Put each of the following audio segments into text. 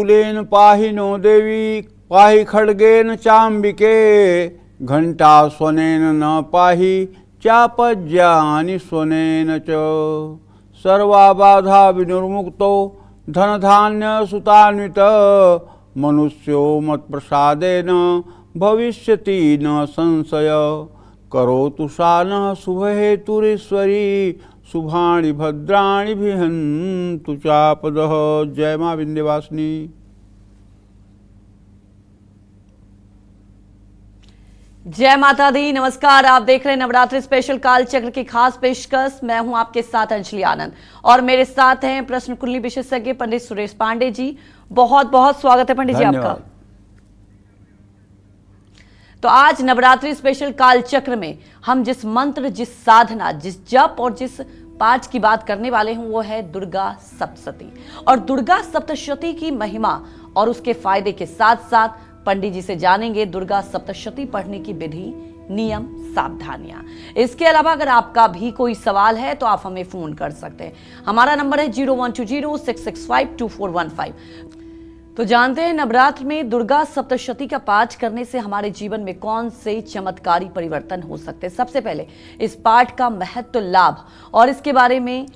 शूलेन पाहि नो देवी पाहि खड्गेन चाम्बिके घंटा स्वनेन न पाहि चापज्यानि स्वनेन च सर्वाबाधा विनिर्मुक्तो धनधान्य सुतान्वित मनुष्यो मत्प्रसादेन भविष्यति न संशय करोतु सा नः शुभहेतुरीश्वरी शुभानि भद्राणि भिहन्तु चापदः। जय मां विंध्यवासिनी। जय माता दी। नमस्कार, आप देख रहे हैं नवरात्रि स्पेशल काल चक्र की खास पेशकश। मैं हूं आपके साथ अंजलि आनंद और मेरे साथ हैं प्रश्न कुंडली विशेषज्ञ पंडित सुरेश पांडे जी। बहुत बहुत स्वागत है पंडित जी आपका। तो आज नवरात्रि स्पेशल काल चक्र में हम जिस मंत्र, जिस साधना, जिस जप और जिस पाठ की बात करने वाले हैं वो है दुर्गा सप्तशती। और दुर्गा सप्तशती की महिमा और उसके फायदे के साथ साथ पंडित जी से जानेंगे दुर्गा सप्तशती पढ़ने की विधि, नियम, सावधानियां। इसके अलावा अगर आपका भी कोई सवाल है तो आप हमें फोन कर सकते हैं। हमारा नंबर है 012066524415। तो जानते हैं नवरात्र में दुर्गा सप्तशती का पाठ करने से हमारे जीवन में कौन से चमत्कारी परिवर्तन हो सकते हैं। सबसे पहले इस पाठ का महत्व, लाभ और इसके बारे में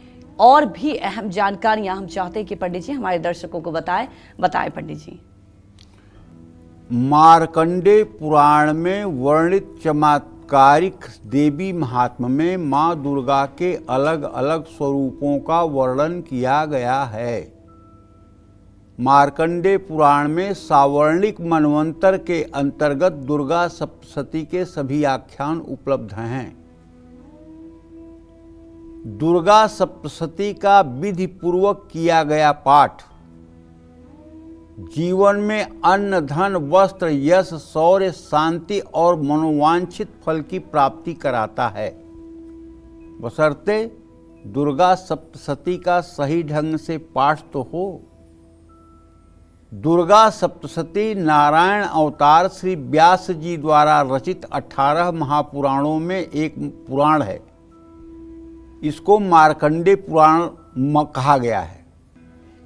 और भी अहम जानकारियां हम चाहते हैं कि पंडित जी हमारे दर्शकों को बताएं पंडित जी। मार्कंडेय पुराण में वर्णित चमत्कारिक देवी महात्म्य में मां दुर्गा के अलग अलग स्वरूपों का वर्णन किया गया है। मार्कंडेय पुराण में सावर्णिक मनवंतर के अंतर्गत दुर्गा सप्तशती के सभी आख्यान उपलब्ध हैं। दुर्गा सप्तशती का विधि पूर्वक किया गया पाठ जीवन में अन्न, धन, वस्त्र, यश, शौर्य, शांति और मनोवांछित फल की प्राप्ति कराता है, बशर्ते दुर्गा सप्तशती का सही ढंग से पाठ तो हो। दुर्गा सप्तशती नारायण अवतार श्री व्यास जी द्वारा रचित 18 महापुराणों में एक पुराण है। इसको मार्कंडेय पुराण कहा गया है।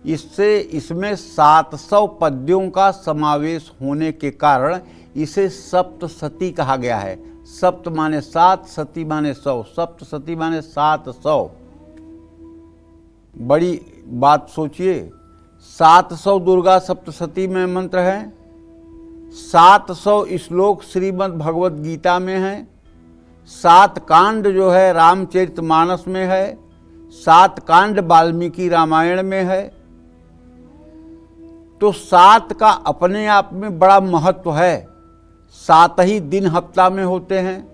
इसमें 700 पद्यों का समावेश होने के कारण इसे सप्तशती कहा गया है। सप्त माने 7, सती माने 100, सप्तशती माने 700। बड़ी बात सोचिए, 700 दुर्गा सप्तशती में मंत्र हैं, 700 श्लोक श्रीमद् भगवत गीता में हैं, 7 कांड जो है रामचरितमानस में है, 7 कांड वाल्मीकि रामायण में है। तो 7 का अपने आप में बड़ा महत्व है। 7 ही दिन हफ्ता में होते हैं,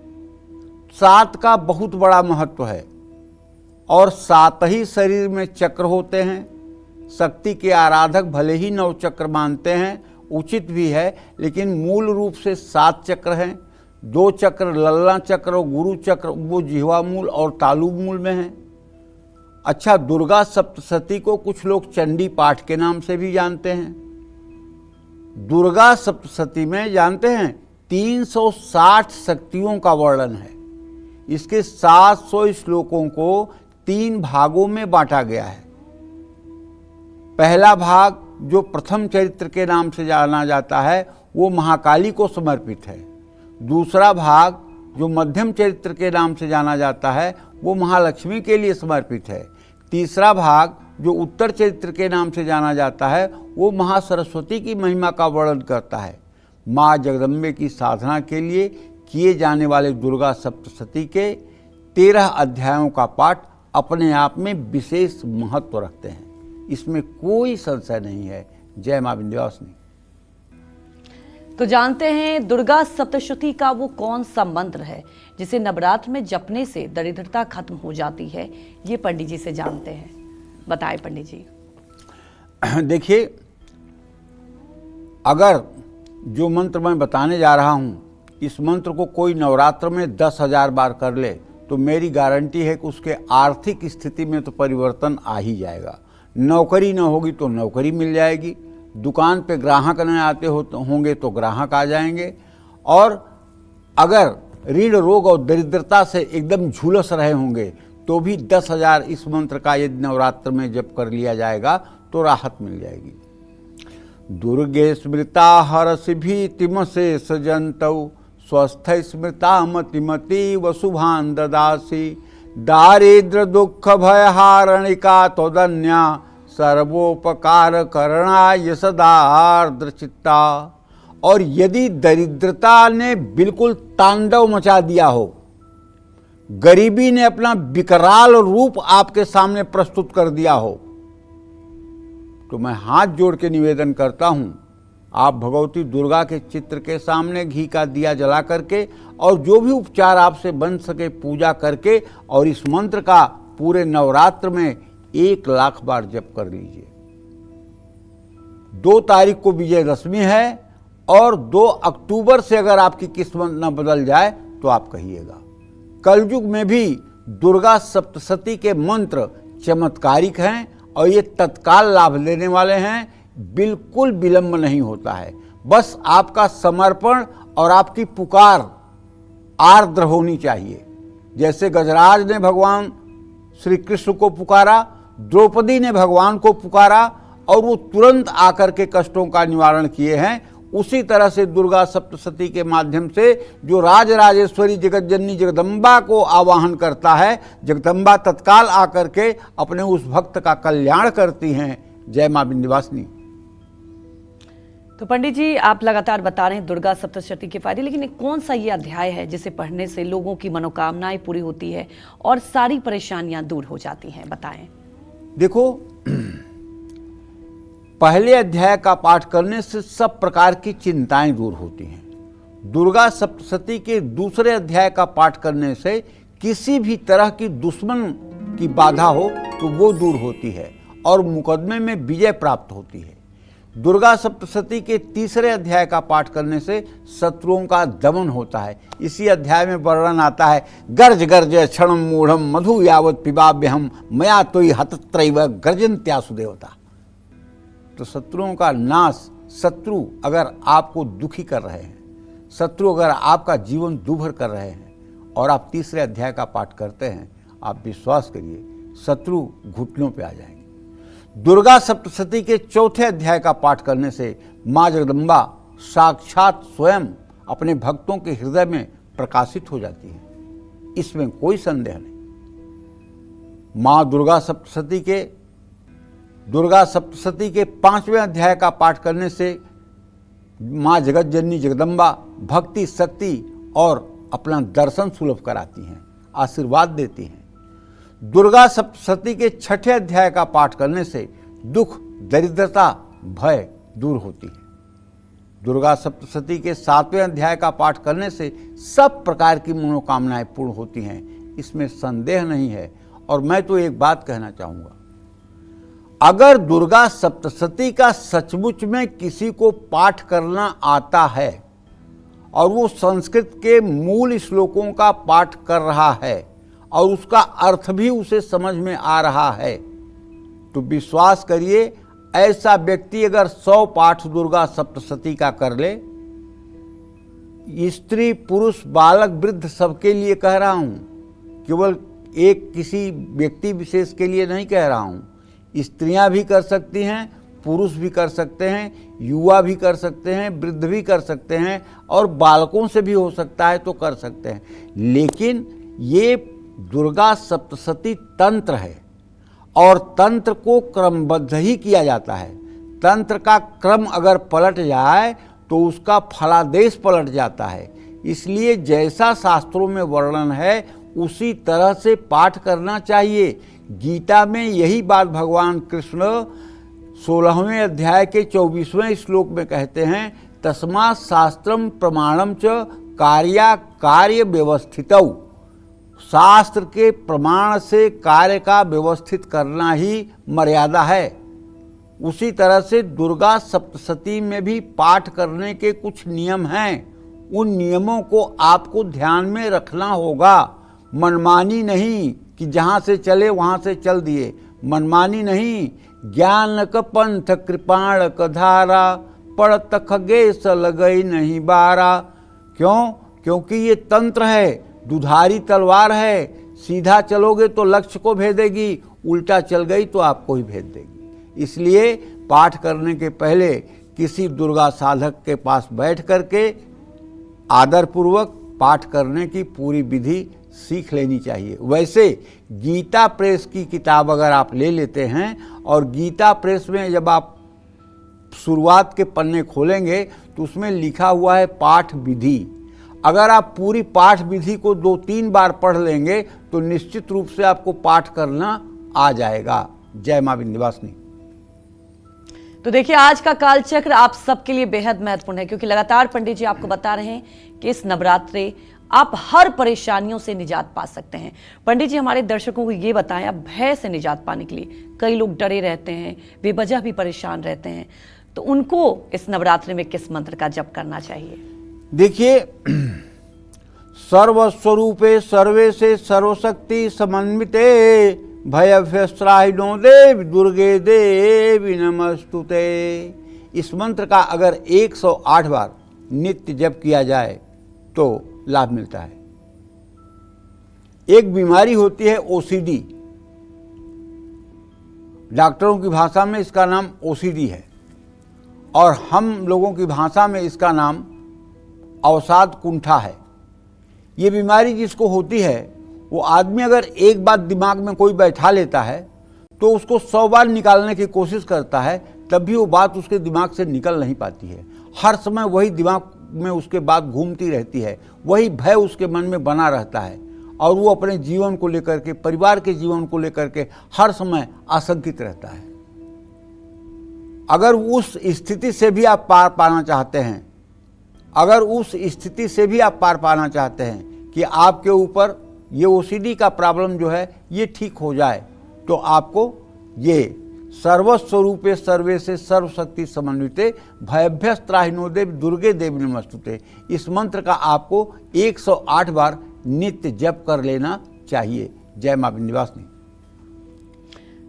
7 का बहुत बड़ा महत्व है। और 7 ही शरीर में चक्र होते हैं। शक्ति के आराधक भले ही 9 चक्र मानते हैं, उचित भी है, लेकिन मूल रूप से 7 चक्र हैं। 2 चक्र लल्ला चक्र और गुरु चक्र वो जिह्वा मूल और तालु मूल में हैं। अच्छा, दुर्गा सप्तशती को कुछ लोग चंडी पाठ के नाम से भी जानते हैं। दुर्गा सप्तशती में जानते हैं 360 शक्तियों का वर्णन है। इसके 700 श्लोकों को 3 भागों में बांटा गया है। पहला भाग जो प्रथम चरित्र के नाम से जाना जाता है वो महाकाली को समर्पित है। दूसरा भाग जो मध्यम चरित्र के नाम से जाना जाता है वो महालक्ष्मी के लिए समर्पित है। तीसरा भाग जो उत्तर चरित्र के नाम से जाना जाता है वो महासरस्वती की महिमा का वर्णन करता है। माँ जगदम्बे की साधना के लिए किए जाने वाले दुर्गा सप्तशती के 13 अध्यायों का पाठ अपने आप में विशेष महत्व रखते हैं, इसमें कोई संशय नहीं है। जय मां विंध्यवासिनी। तो जानते हैं दुर्गा सप्तशती का वो कौन सा मंत्र है जिसे नवरात्र में जपने से दरिद्रता खत्म हो जाती है, ये पंडित जी से जानते हैं। बताएं पंडित जी। देखिए, अगर जो मंत्र मैं बताने जा रहा हूँ इस मंत्र को कोई नवरात्र में 10,000 बार कर ले तो मेरी गारंटी है कि उसके आर्थिक स्थिति में तो परिवर्तन आ ही जाएगा। नौकरी न होगी तो नौकरी मिल जाएगी, दुकान पे ग्राहक न आते होंगे तो ग्राहक आ जाएंगे, और अगर ऋण, रोग और दरिद्रता से एकदम झुलस रहे होंगे तो भी 10,000 इस मंत्र का यदि नवरात्र में जप कर लिया जाएगा तो राहत मिल जाएगी। दुर्गे स्मृता हरसि भीतिम से सजंतौ स्वस्थ स्मृता मतिमती वसुभान ददासी दारिद्र दुख भयहारणिका तोदन्या सर्वोपकार करणाय सदा आर्द्र चित्ता। और यदि दरिद्रता ने बिल्कुल तांडव मचा दिया हो, गरीबी ने अपना विकराल रूप आपके सामने प्रस्तुत कर दिया हो, तो मैं हाथ जोड़ के निवेदन करता हूं, आप भगवती दुर्गा के चित्र के सामने घी का दिया जला करके और जो भी उपचार आपसे बन सके पूजा करके और इस मंत्र का पूरे नवरात्र में 1,00,000 बार जप कर लीजिए। 2 तारीख को विजयदशमी है और 2 अक्टूबर से अगर आपकी किस्मत न बदल जाए तो आप कहिएगा। कलयुग में भी दुर्गा सप्तशती के मंत्र चमत्कारिक हैं और ये तत्काल लाभ लेने वाले हैं, बिल्कुल विलंब नहीं होता है। बस आपका समर्पण और आपकी पुकार आर्द्र होनी चाहिए। जैसे गजराज ने भगवान श्री कृष्ण को पुकारा, द्रौपदी ने भगवान को पुकारा और वो तुरंत आकर के कष्टों का निवारण किए हैं, उसी तरह से दुर्गा सप्तशती के माध्यम से जो राजराजेश्वरी जगतजननी जगदम्बा को आवाहन करता है, जगदम्बा तत्काल आकर के अपने उस भक्त का कल्याण करती हैं। जय मां विंध्यवासिनी। तो पंडित जी, आप लगातार बता रहे हैं दुर्गा सप्तशती के फायदे, लेकिन कौन सा ये अध्याय है जिसे पढ़ने से लोगों की मनोकामनाएं पूरी होती है और सारी परेशानियां दूर हो जाती हैं, बताएं। देखो, पहले अध्याय का पाठ करने से सब प्रकार की चिंताएं दूर होती हैं। दुर्गा सप्तशती के दूसरे अध्याय का पाठ करने से किसी भी तरह की दुश्मन की बाधा हो तो वो दूर होती है और मुकदमे में विजय प्राप्त होती है। दुर्गा सप्तशती के तीसरे अध्याय का पाठ करने से शत्रुओं का दमन होता है। इसी अध्याय में वर्णन आता है, गर्ज गर्ज क्षणम मूढ़म मधु यावत पिबाभ्यहम मया तोई हतत्रैव गर्जन्त्यासु देवता। तो शत्रुओं का नाश, शत्रु अगर आपको दुखी कर रहे हैं, शत्रु अगर आपका जीवन दुभर कर रहे हैं और आप तीसरे अध्याय का पाठ करते हैं, आप विश्वास करिए शत्रु घुटनों पे आ जाएंगे। दुर्गा सप्तशती के चौथे अध्याय का पाठ करने से माँ जगदम्बा साक्षात स्वयं अपने भक्तों के हृदय में प्रकाशित हो जाती है, इसमें कोई संदेह नहीं। माँ दुर्गा सप्तशती के 5वें अध्याय का पाठ करने से माँ जगतजननी जगदम्बा भक्ति, शक्ति और अपना दर्शन सुलभ कराती हैं, आशीर्वाद देती हैं। दुर्गा सप्तशती के 6ठे अध्याय का पाठ करने से दुख, दरिद्रता, भय दूर होती है। दुर्गा सप्तशती के 7वें अध्याय का पाठ करने से सब प्रकार की मनोकामनाएं पूर्ण होती हैं, इसमें संदेह नहीं है। और मैं तो एक बात कहना चाहूँगा, अगर दुर्गा सप्तशती का सचमुच में किसी को पाठ करना आता है और वो संस्कृत के मूल श्लोकों का पाठ कर रहा है और उसका अर्थ भी उसे समझ में आ रहा है, तो विश्वास करिए ऐसा व्यक्ति अगर 100 पाठ दुर्गा सप्तशती का कर ले, स्त्री पुरुष बालक वृद्ध सबके लिए कह रहा हूँ, केवल एक किसी व्यक्ति विशेष के लिए नहीं कह रहा हूँ। स्त्रियां भी कर सकती हैं, पुरुष भी कर सकते हैं, युवा भी कर सकते हैं, वृद्ध भी कर सकते हैं और बालकों से भी हो सकता है तो कर सकते हैं। लेकिन ये दुर्गा सप्तशती तंत्र है और तंत्र को क्रमबद्ध ही किया जाता है। तंत्र का क्रम अगर पलट जाए तो उसका फलादेश पलट जाता है। इसलिए जैसा शास्त्रों में वर्णन है उसी तरह से पाठ करना चाहिए। गीता में यही बात भगवान कृष्ण 16वें अध्याय के 24वें श्लोक में कहते हैं, तस्मात् शास्त्रम प्रमाणम च कार्या कार्य व्यवस्थितौ। शास्त्र के प्रमाण से कार्य का व्यवस्थित करना ही मर्यादा है। उसी तरह से दुर्गा सप्तशती में भी पाठ करने के कुछ नियम हैं, उन नियमों को आपको ध्यान में रखना होगा। मनमानी नहीं कि जहाँ से चले वहाँ से चल दिए, मनमानी नहीं। ज्ञान क पंथ कृपाण क धारा, पढ़त खगे स लगई नहीं बारा। क्यों? क्योंकि ये तंत्र है, दुधारी तलवार है। सीधा चलोगे तो लक्ष्य को भेदेगी, उल्टा चल गई तो आपको ही भेज देगी। इसलिए पाठ करने के पहले किसी दुर्गा साधक के पास बैठ करके आदरपूर्वक पाठ करने की पूरी विधि सीख लेनी चाहिए। वैसे गीता प्रेस की किताब अगर आप ले लेते हैं और गीता प्रेस में जब आप शुरुआत के पन्ने खोलेंगे तो उसमें लिखा हुआ है पाठ विधि। अगर आप पूरी पाठ विधि को 2-3 बार पढ़ लेंगे तो निश्चित रूप से आपको पाठ करना आ जाएगा। जय मां विंध्यवासिनी। तो देखिए, आज का कालचक्र आप सबके लिए बेहद महत्वपूर्ण है, क्योंकि लगातार पंडित जी आपको बता रहे हैं कि इस नवरात्रे आप हर परेशानियों से निजात पा सकते हैं। पंडित जी, हमारे दर्शकों को ये बताएं, आप भय से निजात पाने के लिए, कई लोग डरे रहते हैं, बेवजह भी परेशान रहते हैं, तो उनको इस नवरात्रि में किस मंत्र का जप करना चाहिए? देखिए, सर्वस्वरूपे सर्वे से सर्वशक्ति समन्विते भयभ्यस्त्राहिनो देवी दुर्गे देवी नमस्तुते। इस मंत्र का अगर 108 बार नित्य जप किया जाए तो लाभ मिलता है। एक बीमारी होती है ओसीडी, डॉक्टरों की भाषा में इसका नाम ओसीडी है और हम लोगों की भाषा में इसका नाम अवसाद कुंठा है। ये बीमारी जिसको होती है वो आदमी अगर एक बात दिमाग में कोई बैठा लेता है तो उसको 100 बार निकालने की कोशिश करता है, तब भी वो बात उसके दिमाग से निकल नहीं पाती है। हर समय वही दिमाग में उसके बात घूमती रहती है, वही भय उसके मन में बना रहता है और वो अपने जीवन को लेकर के, परिवार के जीवन को लेकर के हर समय आशंकित रहता है। अगर उस स्थिति से भी आप पार पाना चाहते हैं, अगर उस स्थिति से भी आप पार पाना चाहते हैं कि आपके ऊपर ये ओसीडी का प्रॉब्लम जो है ये ठीक हो जाए, तो आपको ये सर्वस्वरूपे सर्वे से सर्वशक्ति समन्विते भयभ्यस्त्राहिनो देवी दुर्गे देवी नमस्तुते, इस मंत्र का आपको 108 बार नित्य जप कर लेना चाहिए। जय मां विंध्यवासिनी।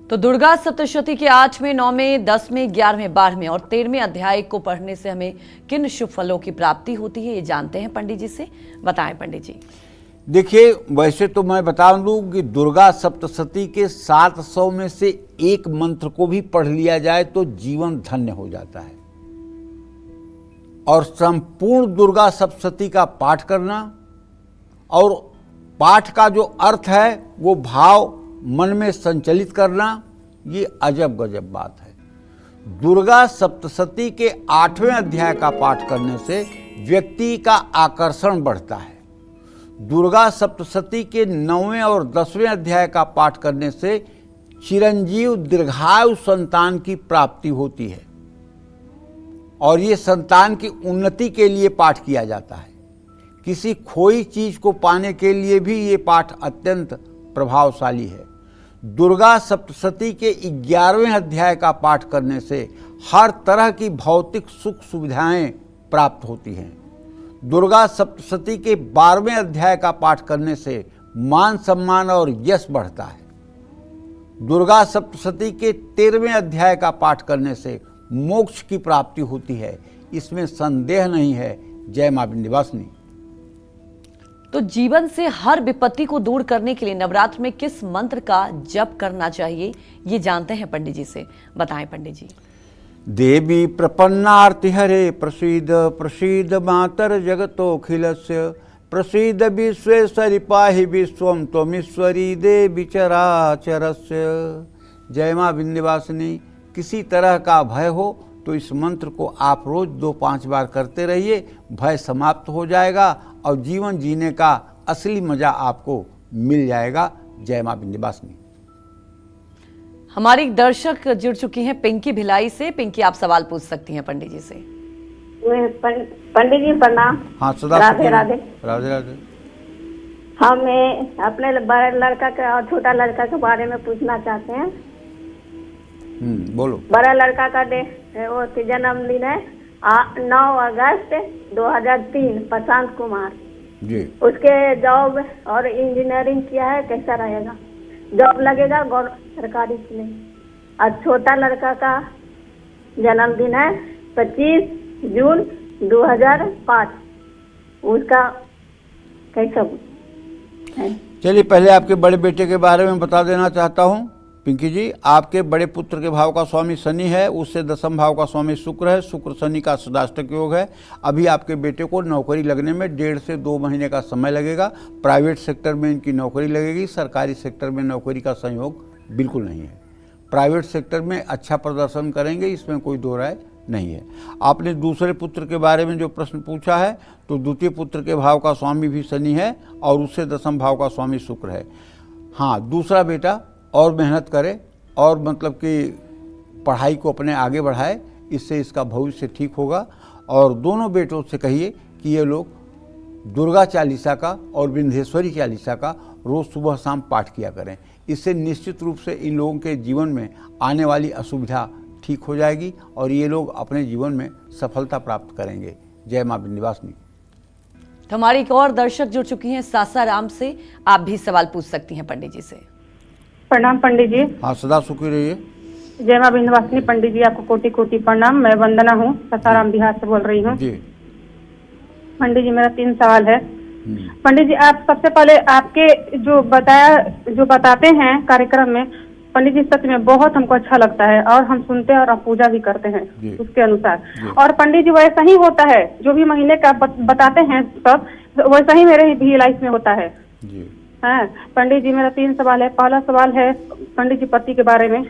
तो दुर्गा सप्तशती के 8वें, 9वें, 10वें, 11वें, 12वें और 13वें अध्याय को पढ़ने से हमें किन शुभ फलों की प्राप्ति होती है, ये जानते हैं पंडित जी से। बताएं पंडित जी। देखिए, वैसे तो मैं बता दूं कि दुर्गा सप्तशती के 700 में से एक मंत्र को भी पढ़ लिया जाए तो जीवन धन्य हो जाता है। और संपूर्ण दुर्गा सप्तशती का पाठ करना और पाठ का जो अर्थ है वो भाव मन में संचलित करना, ये अजब गजब बात है। दुर्गा सप्तशती के 8वें अध्याय का पाठ करने से व्यक्ति का आकर्षण बढ़ता है। दुर्गा सप्तशती के 9वें और 10वें अध्याय का पाठ करने से चिरंजीव दीर्घायु संतान की प्राप्ति होती है और ये संतान की उन्नति के लिए पाठ किया जाता है। किसी खोई चीज को पाने के लिए भी ये पाठ अत्यंत प्रभावशाली है। दुर्गा सप्तशती के 11वें अध्याय का पाठ करने से हर तरह की भौतिक सुख सुविधाएं प्राप्त होती हैं। दुर्गा सप्तशती के 12वें अध्याय का पाठ करने से मान सम्मान और यश बढ़ता है। दुर्गा सप्तशती के 13वें अध्याय का पाठ करने से मोक्ष की प्राप्ति होती है, इसमें संदेह नहीं है। जय मां विंध्यवासिनी। तो जीवन से हर विपत्ति को दूर करने के लिए नवरात्र में किस मंत्र का जप करना चाहिए, ये जानते हैं पंडित जी से। बताएं पंडित जी। देवी प्रपन्नार्ति हरे प्रसीद प्रसीद मातर जगतोऽखिलस्य प्रसीद विश्वेश्वरी पाहि विश्वं त्वमीश्वरी देवी चराचरस्य। जय मां विंध्यवासिनी। किसी तरह का भय हो तो इस मंत्र को आप रोज 2-5 बार करते रहिए, भय समाप्त हो जाएगा और जीवन जीने का असली मजा आपको मिल जाएगा। जय मां विंध्यवासिनी। हमारी दर्शक जुड़ चुकी हैं पिंकी भिलाई से। पिंकी, आप सवाल पूछ सकती हैं पंडित जी से। पंडित जी प्रणाम। हाँ, सदा राधे राधे। राधे राधे। हमें अपने बड़े लड़का के और छोटा लड़का के बारे में पूछना चाहते हैं। बोलो। बड़ा लड़का का वो जन्मदिन है 9 अगस्त 2003, प्रशांत कुमार जी। उसके जॉब और इंजीनियरिंग किया है, कैसा रहेगा? जॉब लगेगा सरकारी में। और छोटा लड़का का जन्मदिन है 25 जून 2005, उसका कैसा है? चलिए, पहले आपके बड़े बेटे के बारे में बता देना चाहता हूँ पिंकी जी, आपके बड़े पुत्र के भाव का स्वामी शनि है, उससे दसम भाव का स्वामी शुक्र है, शुक्र शनि का सदाष्टक योग है। अभी आपके बेटे को नौकरी लगने में 1.5 से 2 महीने का समय लगेगा। प्राइवेट सेक्टर में इनकी नौकरी लगेगी, सरकारी सेक्टर में नौकरी का संयोग बिल्कुल नहीं है। प्राइवेट सेक्टर में अच्छा प्रदर्शन करेंगे, इसमें कोई दो राय नहीं है। आपने दूसरे पुत्र के बारे में जो प्रश्न पूछा है, तो द्वितीय पुत्र के भाव का स्वामी भी शनि है और उससे दसम भाव का स्वामी शुक्र है। हाँ, दूसरा बेटा और मेहनत करे और मतलब कि पढ़ाई को अपने आगे बढ़ाए, इससे इसका भविष्य ठीक होगा। और दोनों बेटों से कहिए कि ये लोग दुर्गा चालीसा का और विंध्येश्वरी चालीसा का रोज़ सुबह शाम पाठ किया करें। इससे निश्चित रूप से इन लोगों के जीवन में आने वाली असुविधा ठीक हो जाएगी और ये लोग अपने जीवन में सफलता प्राप्त करेंगे। जय माँ विंध्यवासिनी। तो हमारी एक और दर्शक जुड़ चुकी हैं सासाराम से, आप भी सवाल पूछ सकती हैं पंडित जी से। प्रणाम पंडित जी। हाँ, सदा सुखी रहिए। जय माँ विंध्यवासिनी। पंडित जी आपको कोटि कोटि प्रणाम। मैं वंदना हूँ, सासाराम बिहार से बोल रही हूँ जी। पंडित जी मेरा 3 सवाल है। पंडित जी, आप सबसे पहले आपके जो बताते हैं कार्यक्रम में, पंडित जी सच में बहुत हमको अच्छा लगता है और हम सुनते हैं और हम पूजा भी करते हैं उसके अनुसार। और पंडित जी वैसा ही होता है, जो भी महीने का बताते हैं सब वैसा ही मेरे भी लाइफ में होता है जी। हाँ पंडित जी, मेरा 3 सवाल है। पहला सवाल है पंडित जी पति के बारे में।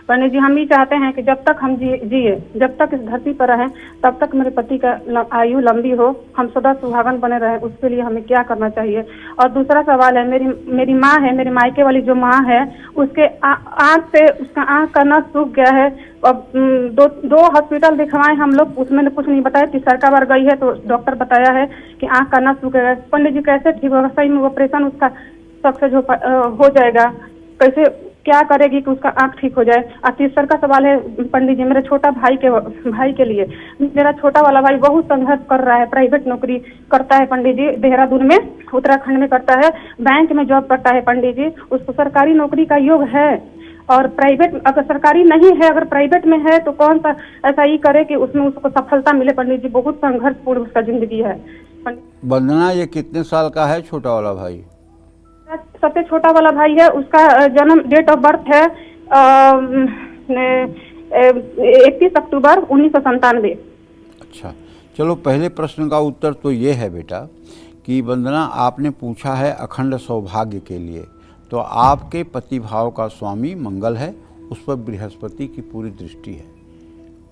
पंडित जी, हम भी चाहते हैं कि जब तक हम जिए, जब तक इस धरती पर रहें, तब तक मेरे पति का आयु लंबी हो, हम सदा सुहागन बने रहें, उसके लिए हमें क्या करना चाहिए। और दूसरा सवाल है, मेरी माँ है, मेरी मायके वाली जो माँ है, उसके आँख से उसका आँख का नस सूख गया है। अब 2 हॉस्पिटल दिखवाए हम लोग, उसमें कुछ नहीं बताया। तीसरा बार गई है तो डॉक्टर बताया है कि आँख का नस सूखेगा। पंडित जी कैसे ठीक होगा? सही में ऑपरेशन उसका सक्सेस हो जाएगा? कैसे क्या करेगी कि उसका आंख ठीक हो जाए? और तीसरा का सवाल है पंडित जी, मेरे छोटा भाई के लिए। मेरा छोटा वाला भाई बहुत संघर्ष कर रहा है, प्राइवेट नौकरी करता है पंडित जी, देहरादून में, उत्तराखंड में करता है, बैंक में जॉब करता है पंडित जी। उसको सरकारी नौकरी का योग है और प्राइवेट, अगर सरकारी नहीं है, अगर प्राइवेट में है तो कौन सा ऐसा ही करे कि उसमें उसको सफलता मिले पंडित जी। बहुत संघर्षपूर्ण उसका जिंदगी है। वंदना, ये कितने साल का है छोटा वाला भाई? सबसे छोटा वाला भाई है, उसका जन्म डेट ऑफ बर्थ है 31 अक्टूबर 1997। अच्छा, चलो पहले प्रश्न का उत्तर तो ये है बेटा कि वंदना, आपने पूछा है अखंड सौभाग्य के लिए, तो आपके पति भाव का स्वामी मंगल है, उस पर बृहस्पति की पूरी दृष्टि है।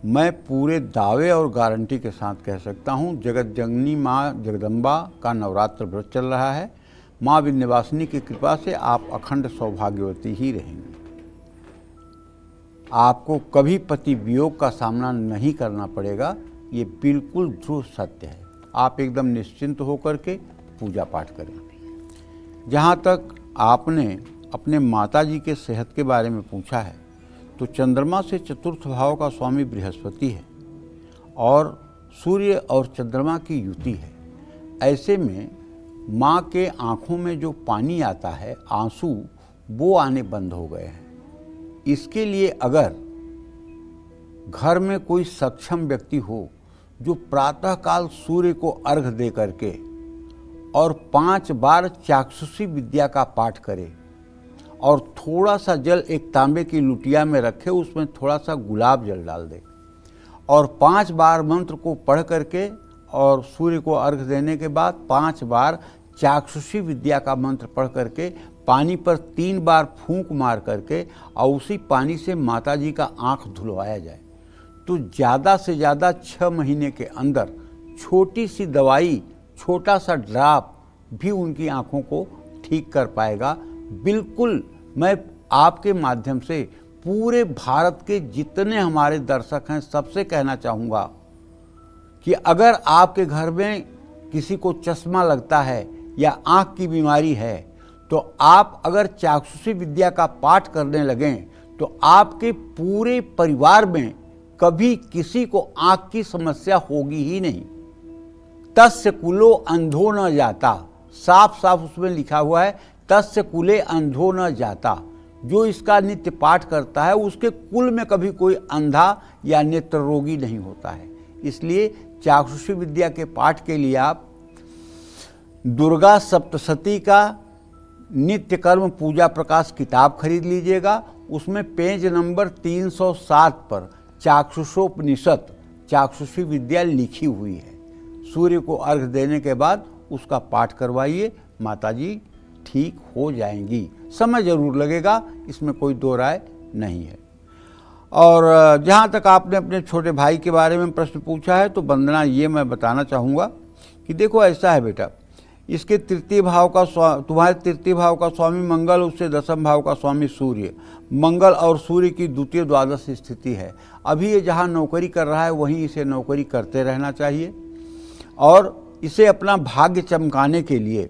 मैं पूरे दावे और गारंटी के साथ कह सकता हूँ, जगत जननी माँ जगदम्बा का नवरात्र व्रत चल रहा है। माँ विंध्यवासिनी की कृपा से आप अखंड सौभाग्यवती ही रहेंगे। आपको कभी पति वियोग का सामना नहीं करना पड़ेगा, ये बिल्कुल ध्रुव सत्य है। आप एकदम निश्चिंत होकर के पूजा पाठ करें। जहाँ तक आपने अपने माताजी के सेहत के बारे में पूछा है, तो चंद्रमा से चतुर्थ भाव का स्वामी बृहस्पति है और सूर्य और चंद्रमा की युति है। ऐसे में माँ के आँखों में जो पानी आता है, आंसू, वो आने बंद हो गए हैं। इसके लिए अगर घर में कोई सक्षम व्यक्ति हो जो प्रातःकाल सूर्य को अर्घ दे करके और 5 बार चाक्षुषी विद्या का पाठ करे और थोड़ा सा जल एक तांबे की लुटिया में रखे, उसमें थोड़ा सा गुलाब जल डाल दे और 5 बार मंत्र को पढ़ करके और सूर्य को अर्घ देने के बाद 5 बार चाक्षुषी विद्या का मंत्र पढ़ करके पानी पर 3 बार फूंक मार करके और उसी पानी से माताजी का आँख धुलवाया जाए, तो ज़्यादा से ज़्यादा 6 महीने के अंदर छोटी सी दवाई, छोटा सा ड्राप भी उनकी आँखों को ठीक कर पाएगा। बिल्कुल, मैं आपके माध्यम से पूरे भारत के जितने हमारे दर्शक हैं सबसे कहना चाहूँगा कि अगर आपके घर में किसी को चश्मा लगता है या आँख की बीमारी है, तो आप अगर चाक्षुषी विद्या का पाठ करने लगें तो आपके पूरे परिवार में कभी किसी को आँख की समस्या होगी ही नहीं। तस्य कुलो अंधो न जाता, साफ साफ उसमें लिखा हुआ है, तस्य कुले अंधो न जाता। जो इसका नित्य पाठ करता है उसके कुल में कभी कोई अंधा या नेत्र रोगी नहीं होता है। इसलिए चाक्षुषी विद्या के पाठ के लिए आप दुर्गा सप्तशती का नित्य कर्म पूजा प्रकाश किताब खरीद लीजिएगा उसमें पेज नंबर 307 पर चाक्षुषोपनिषद चाक्षुषी विद्या लिखी हुई है। सूर्य को अर्घ्य देने के बाद उसका पाठ करवाइए, माताजी ठीक हो जाएंगी। समय जरूर लगेगा, इसमें कोई दो राय नहीं है। और जहाँ तक आपने अपने छोटे भाई के बारे में प्रश्न पूछा है, तो वंदना ये मैं बताना चाहूँगा कि देखो ऐसा है बेटा, इसके तृतीय भाव का तुम्हारे तृतीय भाव का स्वामी मंगल, उससे दसम भाव का स्वामी सूर्य। मंगल और सूर्य की द्वितीय द्वादश स्थिति है। अभी ये जहाँ नौकरी कर रहा है वहीं इसे नौकरी करते रहना चाहिए, और इसे अपना भाग्य चमकाने के लिए,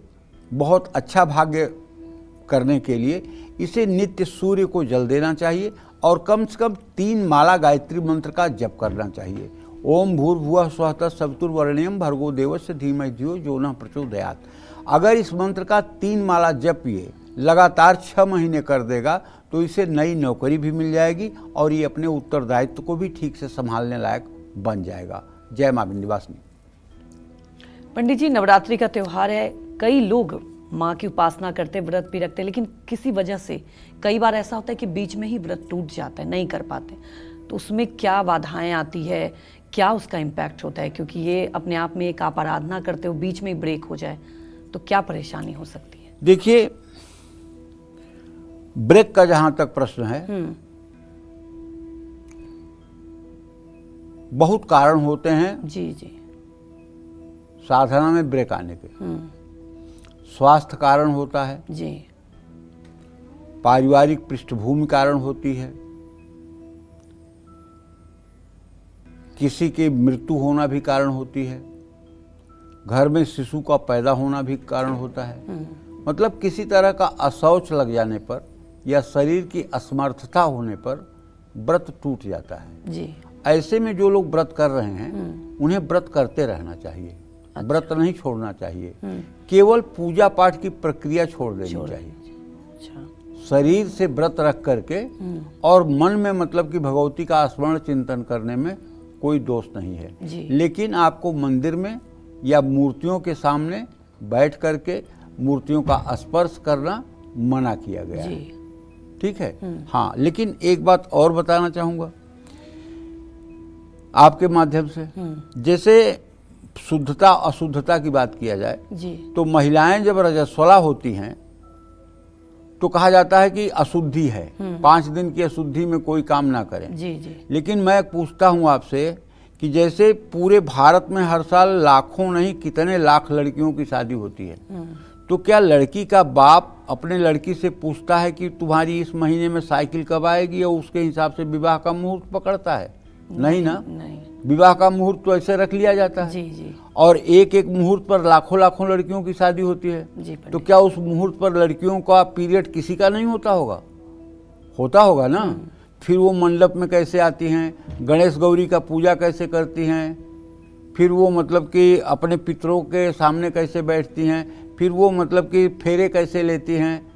बहुत अच्छा भाग्य करने के लिए इसे नित्य सूर्य को जल देना चाहिए और कम से कम 3 माला गायत्री मंत्र का जप करना चाहिए। ओम भूर्भुवः स्वः तत्सवितुर्वरेण्यं भर्गो देवस्य धीमहि धियो यो नः प्रचोदयात्। अगर इस मंत्र का 3 माला जप ये लगातार 6 महीने कर देगा तो इसे नई नौकरी भी मिल जाएगी और ये अपने उत्तरदायित्व को भी ठीक से संभालने लायक बन जाएगा। जय मां विंध्यवासिनी। पंडित जी, नवरात्रि का त्योहार है, कई लोग माँ की उपासना करते, व्रत भी रखते, लेकिन किसी वजह से कई बार ऐसा होता है कि बीच में ही व्रत टूट जाता है, नहीं कर पाते, तो उसमें क्या बाधाएं आती है, क्या उसका इम्पैक्ट होता है? क्योंकि ये अपने आप में एक आप आराधना करते हो, बीच में ही ब्रेक हो जाए तो क्या परेशानी हो सकती है? देखिए, ब्रेक का जहां तक प्रश्न है, बहुत कारण होते हैं जी जी, साधना में ब्रेक आने के। स्वास्थ्य कारण होता है जी, पारिवारिक पृष्ठभूमि कारण होती है, किसी की मृत्यु होना भी कारण होती है, घर में शिशु का पैदा होना भी कारण होता है। मतलब किसी तरह का अशौच लग जाने पर या शरीर की असमर्थता होने पर व्रत टूट जाता है जी। ऐसे में जो लोग व्रत कर रहे हैं उन्हें व्रत करते रहना चाहिए। अच्छा। व्रत नहीं छोड़ना चाहिए, केवल पूजा पाठ की प्रक्रिया छोड़ देनी चाहिए। अच्छा। शरीर से व्रत रख करके और मन में मतलब कि भगवती का स्मरण चिंतन करने में कोई दोष नहीं है जी। लेकिन आपको मंदिर में या मूर्तियों के सामने बैठ करके मूर्तियों का स्पर्श करना मना किया गया है। ठीक है। हाँ, लेकिन एक बात और बताना चाहूँगा आपके माध्यम से, जैसे शुद्धता अशुद्धता की बात किया जाए जी, तो महिलाएं जब रजस्वला होती हैं तो कहा जाता है कि अशुद्धि है, 5 दिन की अशुद्धि में कोई काम ना करें। जी जी। लेकिन मैं पूछता हूं आपसे कि जैसे पूरे भारत में हर साल लाखों नहीं कितने लाख लड़कियों की शादी होती है, तो क्या लड़की का बाप अपने लड़की से पूछता है कि तुम्हारी इस महीने में साइकिल कब आएगी, और उसके हिसाब से विवाह का मुहूर्त पकड़ता है? नहीं ना। नहीं। विवाह का मुहूर्त तो ऐसे रख लिया जाता है। जी जी। और एक एक मुहूर्त पर लाखों लाखों लड़कियों की शादी होती है। जी, तो क्या उस मुहूर्त पर लड़कियों का पीरियड किसी का नहीं होता होगा? होता होगा ना। फिर वो मंडप में कैसे आती हैं, गणेश गौरी का पूजा कैसे करती हैं, फिर वो मतलब कि अपने पितरों के सामने कैसे बैठती हैं, फिर वो मतलब कि फेरे कैसे लेती हैं,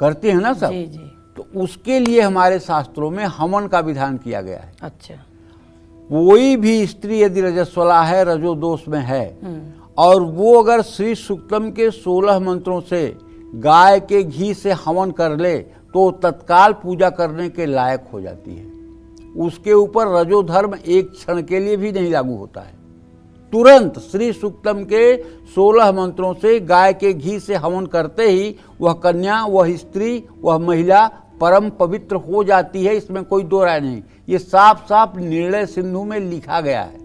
करती हैं ना सब। जी जी। तो उसके लिए हमारे शास्त्रों में हवन का विधान किया गया है। अच्छा। कोई भी स्त्री यदि रजस्वला है, रजोदोष में है, और वो अगर श्री सूक्तम के 16 मंत्रों से गाय के घी से हवन कर ले तो तत्काल पूजा करने के लायक हो जाती है। उसके ऊपर रजोधर्म एक क्षण के लिए भी नहीं लागू होता है। तुरंत श्री सूक्तम के 16 मंत्रों से गाय के घी से हवन करते ही वह कन्या, वह स्त्री, वह महिला परम पवित्र हो जाती है। इसमें कोई दो राय नहीं। ये साफ साफ निर्णय सिंधु में लिखा गया है।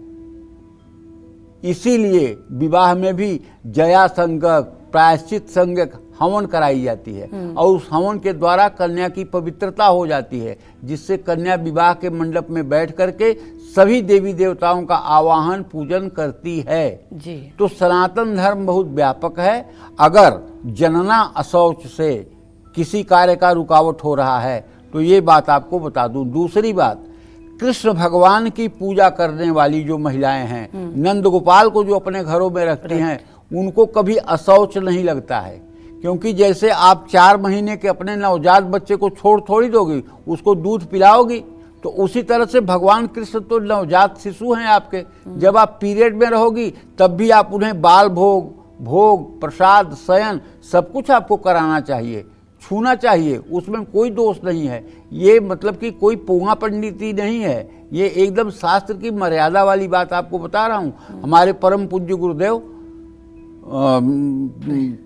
इसीलिए विवाह में भी जया संज्ञक, प्रायश्चित संज्ञक हवन कराई जाती है और उस हवन के द्वारा कन्या की पवित्रता हो जाती है, जिससे कन्या विवाह के मंडप में बैठ करके सभी देवी देवताओं का आवाहन पूजन करती है जी। तो सनातन धर्म बहुत व्यापक है। अगर जनना अशौच से किसी कार्य का रुकावट हो रहा है तो ये बात आपको बता दूं। दूसरी बात, कृष्ण भगवान की पूजा करने वाली जो महिलाएं हैं, नंद गोपाल को जो अपने घरों में रखती हैं, उनको कभी अशौच नहीं लगता है। क्योंकि जैसे आप 4 महीने के अपने नवजात बच्चे को छोड़ थोड़ी दोगी, उसको दूध पिलाओगी, तो उसी तरह से भगवान कृष्ण तो नवजात शिशु हैं आपके। जब आप पीरियड में रहोगी तब भी आप उन्हें बाल भोग, भोग, प्रसाद, शयन सब कुछ आपको कराना चाहिए। छूना चाहिए, उसमें कोई दोष नहीं है। ये मतलब कि कोई पोंगा पंडिती नहीं है, ये एकदम शास्त्र की मर्यादा वाली बात आपको बता रहा हूँ। हमारे परम पूज्य गुरुदेव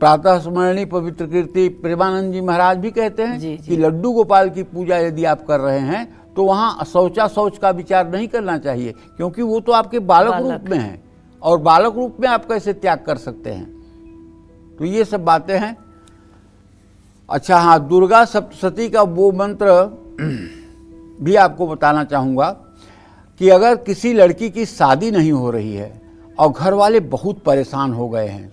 प्रातः स्मरणी पवित्र कीर्ति प्रेमानंद जी महाराज भी कहते हैं कि लड्डू गोपाल की पूजा यदि आप कर रहे हैं तो वहाँ शौच का विचार नहीं करना चाहिए, क्योंकि वो तो आपके बालक रूप में है, और बालक रूप में आप कैसे त्याग कर सकते हैं। तो ये सब बातें हैं। अच्छा हाँ, दुर्गा सप्तशती का वो मंत्र भी आपको बताना चाहूँगा कि अगर किसी लड़की की शादी नहीं हो रही है और घर वाले बहुत परेशान हो गए हैं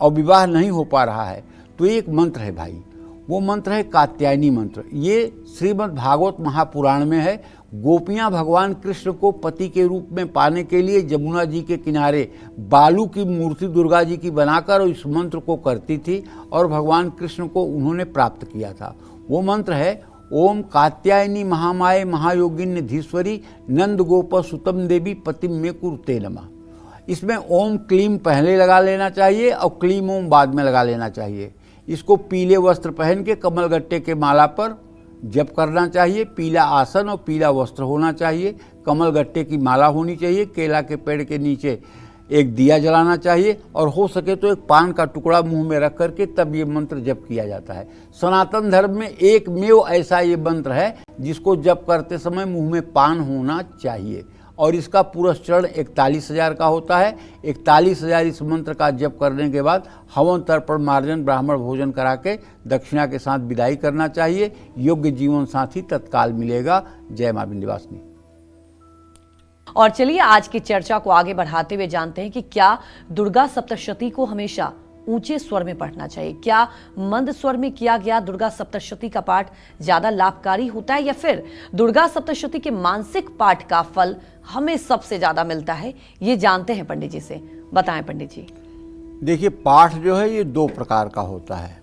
और विवाह नहीं हो पा रहा है, तो एक मंत्र है भाई, वो मंत्र है कात्यायनी मंत्र। ये श्रीमद् भागवत महापुराण में है। गोपियाँ भगवान कृष्ण को पति के रूप में पाने के लिए यमुना जी के किनारे बालू की मूर्ति दुर्गा जी की बनाकर इस मंत्र को करती थी और भगवान कृष्ण को उन्होंने प्राप्त किया था। वो मंत्र है ओम कात्यायनी महामाये महायोगिन्य धीश्वरी नंद गोप सुतम देवी पतिम में कुरुते नमः। इसमें ओम क्लीम पहले लगा लेना चाहिए और क्लीम ओम बाद में लगा लेना चाहिए। इसको पीले वस्त्र पहन के कमलगट्टे के माला पर जप करना चाहिए। पीला आसन और पीला वस्त्र होना चाहिए, कमलगट्टे की माला होनी चाहिए, केला के पेड़ के नीचे एक दिया जलाना चाहिए और हो सके तो एक पान का टुकड़ा मुंह में रख करके तब ये मंत्र जप किया जाता है। सनातन धर्म में एकमेव ऐसा ये मंत्र है जिसको जप करते समय मुंह में पान होना चाहिए, और इसका पुरस्चरण 41,000 का होता है। 41,000 इस मंत्र का जप करने के बाद हवन तर्पण मार्जन ब्राह्मण भोजन करा के दक्षिणा के साथ विदाई करना चाहिए। योग्य जीवन साथी तत्काल मिलेगा। जय मां विंध्यवासिनी। और चलिए आज की चर्चा को आगे बढ़ाते हुए जानते हैं कि क्या दुर्गा सप्तशती को हमेशा ऊंचे स्वर में पढ़ना चाहिए? क्या मंद स्वर में किया गया दुर्गा सप्तशती का पाठ ज्यादा लाभकारी होता है, या फिर दुर्गा सप्तशती के मानसिक पाठ का फल हमें सबसे ज्यादा मिलता है? ये जानते हैं पंडित जी से। बताएं पंडित जी। देखिए, पाठ जो है ये दो प्रकार का होता है।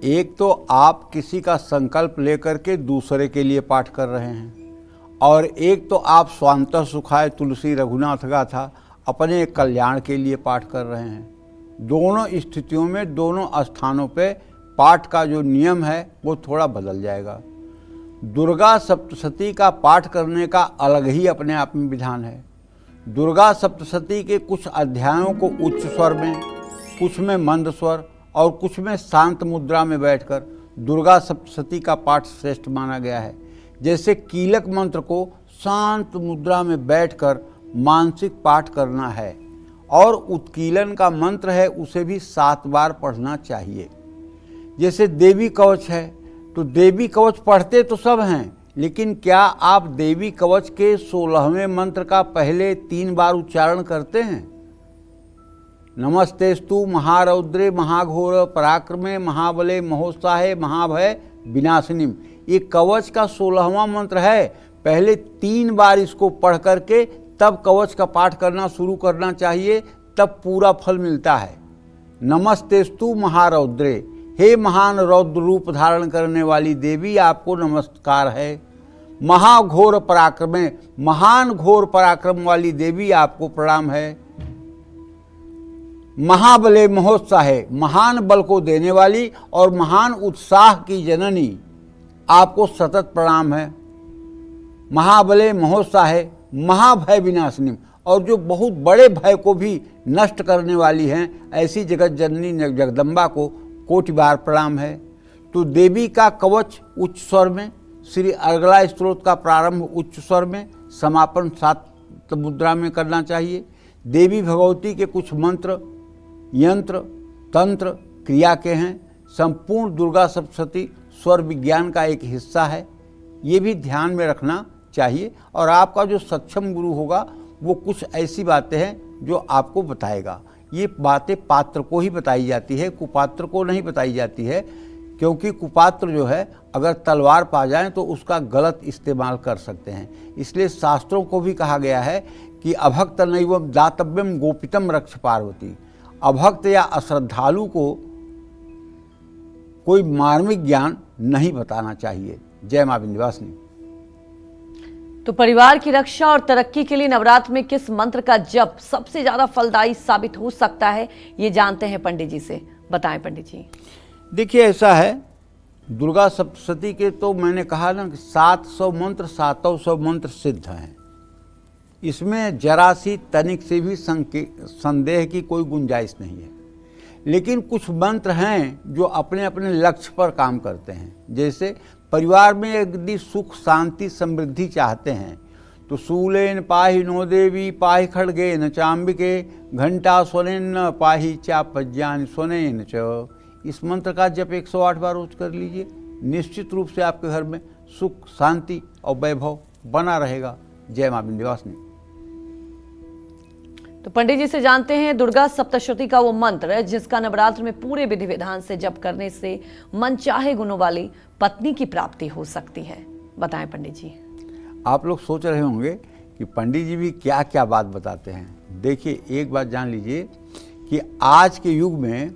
एक तो आप किसी का संकल्प लेकर के दूसरे के लिए पाठ कर रहे हैं, और एक तो आप स्वांतः सुखाय तुलसी रघुनाथ गाथा अपने कल्याण के लिए पाठ कर रहे हैं। दोनों स्थितियों में दोनों स्थानों पे पाठ का जो नियम है वो थोड़ा बदल जाएगा। दुर्गा सप्तशती का पाठ करने का अलग ही अपने आप में विधान है। दुर्गा सप्तशती के कुछ अध्यायों को उच्च स्वर में, कुछ में मंद स्वर और कुछ में शांत मुद्रा में बैठकर दुर्गा सप्तशती का पाठ श्रेष्ठ माना गया है। जैसे कीलक मंत्र को शांत मुद्रा में बैठकर मानसिक पाठ करना है, और उत्कीलन का मंत्र है उसे भी 7 बार पढ़ना चाहिए। जैसे देवी कवच है, तो देवी कवच पढ़ते तो सब हैं, लेकिन क्या आप देवी कवच के 16वें मंत्र का पहले 3 बार उच्चारण करते हैं? नमस्तेस्तु महारौद्रे महाघोर पराक्रमे महाबले महोत्साहे महाभय विनाशिनीम। ये कवच का 16वां मंत्र है। पहले 3 बार इसको पढ़ करके तब कवच का पाठ करना शुरू करना चाहिए, तब पूरा फल मिलता है। नमस्तेस्तु महारौद्रे, हे महान रौद्र रूप धारण करने वाली देवी आपको नमस्कार है। महाघोर पराक्रमे, महान घोर पराक्रम वाली देवी आपको प्रणाम है। महाबले महोत्साहे, महान बल को देने वाली और महान उत्साह की जननी आपको सतत प्रणाम है। महाबले महोत्साहे, महाभय विनाशिनी, और जो बहुत बड़े भय को भी नष्ट करने वाली हैं ऐसी जगत जननी जगदम्बा को कोटि बार प्रणाम है। तो देवी का कवच उच्च स्वर में, श्री अर्गला स्तोत्र का प्रारंभ उच्च स्वर में, समापन 7 मुद्रा में करना चाहिए। देवी भगवती के कुछ मंत्र, यंत्र, तंत्र, क्रिया के हैं। संपूर्ण दुर्गा सप्तशती स्वर विज्ञान का एक हिस्सा है, ये भी ध्यान में रखना चाहिए। और आपका जो सक्षम गुरु होगा वो कुछ ऐसी बातें हैं जो आपको बताएगा। ये बातें पात्र को ही बताई जाती है, कुपात्र को नहीं बताई जाती है, क्योंकि कुपात्र जो है अगर तलवार पा जाए तो उसका गलत इस्तेमाल कर सकते हैं। इसलिए शास्त्रों को भी कहा गया है कि अभक्त नैवम दातव्यम गोपितम रक्ष पार्वती। अभक्त या अश्रद्धालु को कोई मार्मिक ज्ञान नहीं बताना चाहिए। जय मां विंध्यवासिनी। तो परिवार की रक्षा और तरक्की के लिए नवरात्र में किस मंत्र का जप सबसे ज्यादा फलदायी साबित हो सकता है, ये जानते हैं पंडित जी से। बताएं पंडित जी। देखिए, ऐसा है दुर्गा सप्तशती के तो मैंने कहा ना कि 700 मंत्र 700 मंत्र सिद्ध हैं। इसमें जरा सी तनिक से भी संदेह की कोई गुंजाइश नहीं है। लेकिन कुछ मंत्र हैं जो अपने अपने लक्ष्य पर काम करते हैं। जैसे परिवार में यदि सुख शांति समृद्धि चाहते हैं तो शूलेन पाहि नो देवी पाहि खड्गेन चाम्बिके घंटा स्वनेन पाहि चापज्ञान स्वनेन च। इस मंत्र का जप 108 बार रोज कर लीजिए। निश्चित रूप से आपके घर में सुख शांति और वैभव बना रहेगा। जय मां विंध्यवासिनी। तो पंडित जी से जानते हैं दुर्गा सप्तशती का वो मंत्र जिसका नवरात्र में पूरे विधि विधान से जप करने से मनचाहे गुणों वाली पत्नी की प्राप्ति हो सकती है। बताएं पंडित जी। आप लोग सोच रहे होंगे कि पंडित जी भी क्या क्या बात बताते हैं। देखिए, एक बात जान लीजिए कि आज के युग में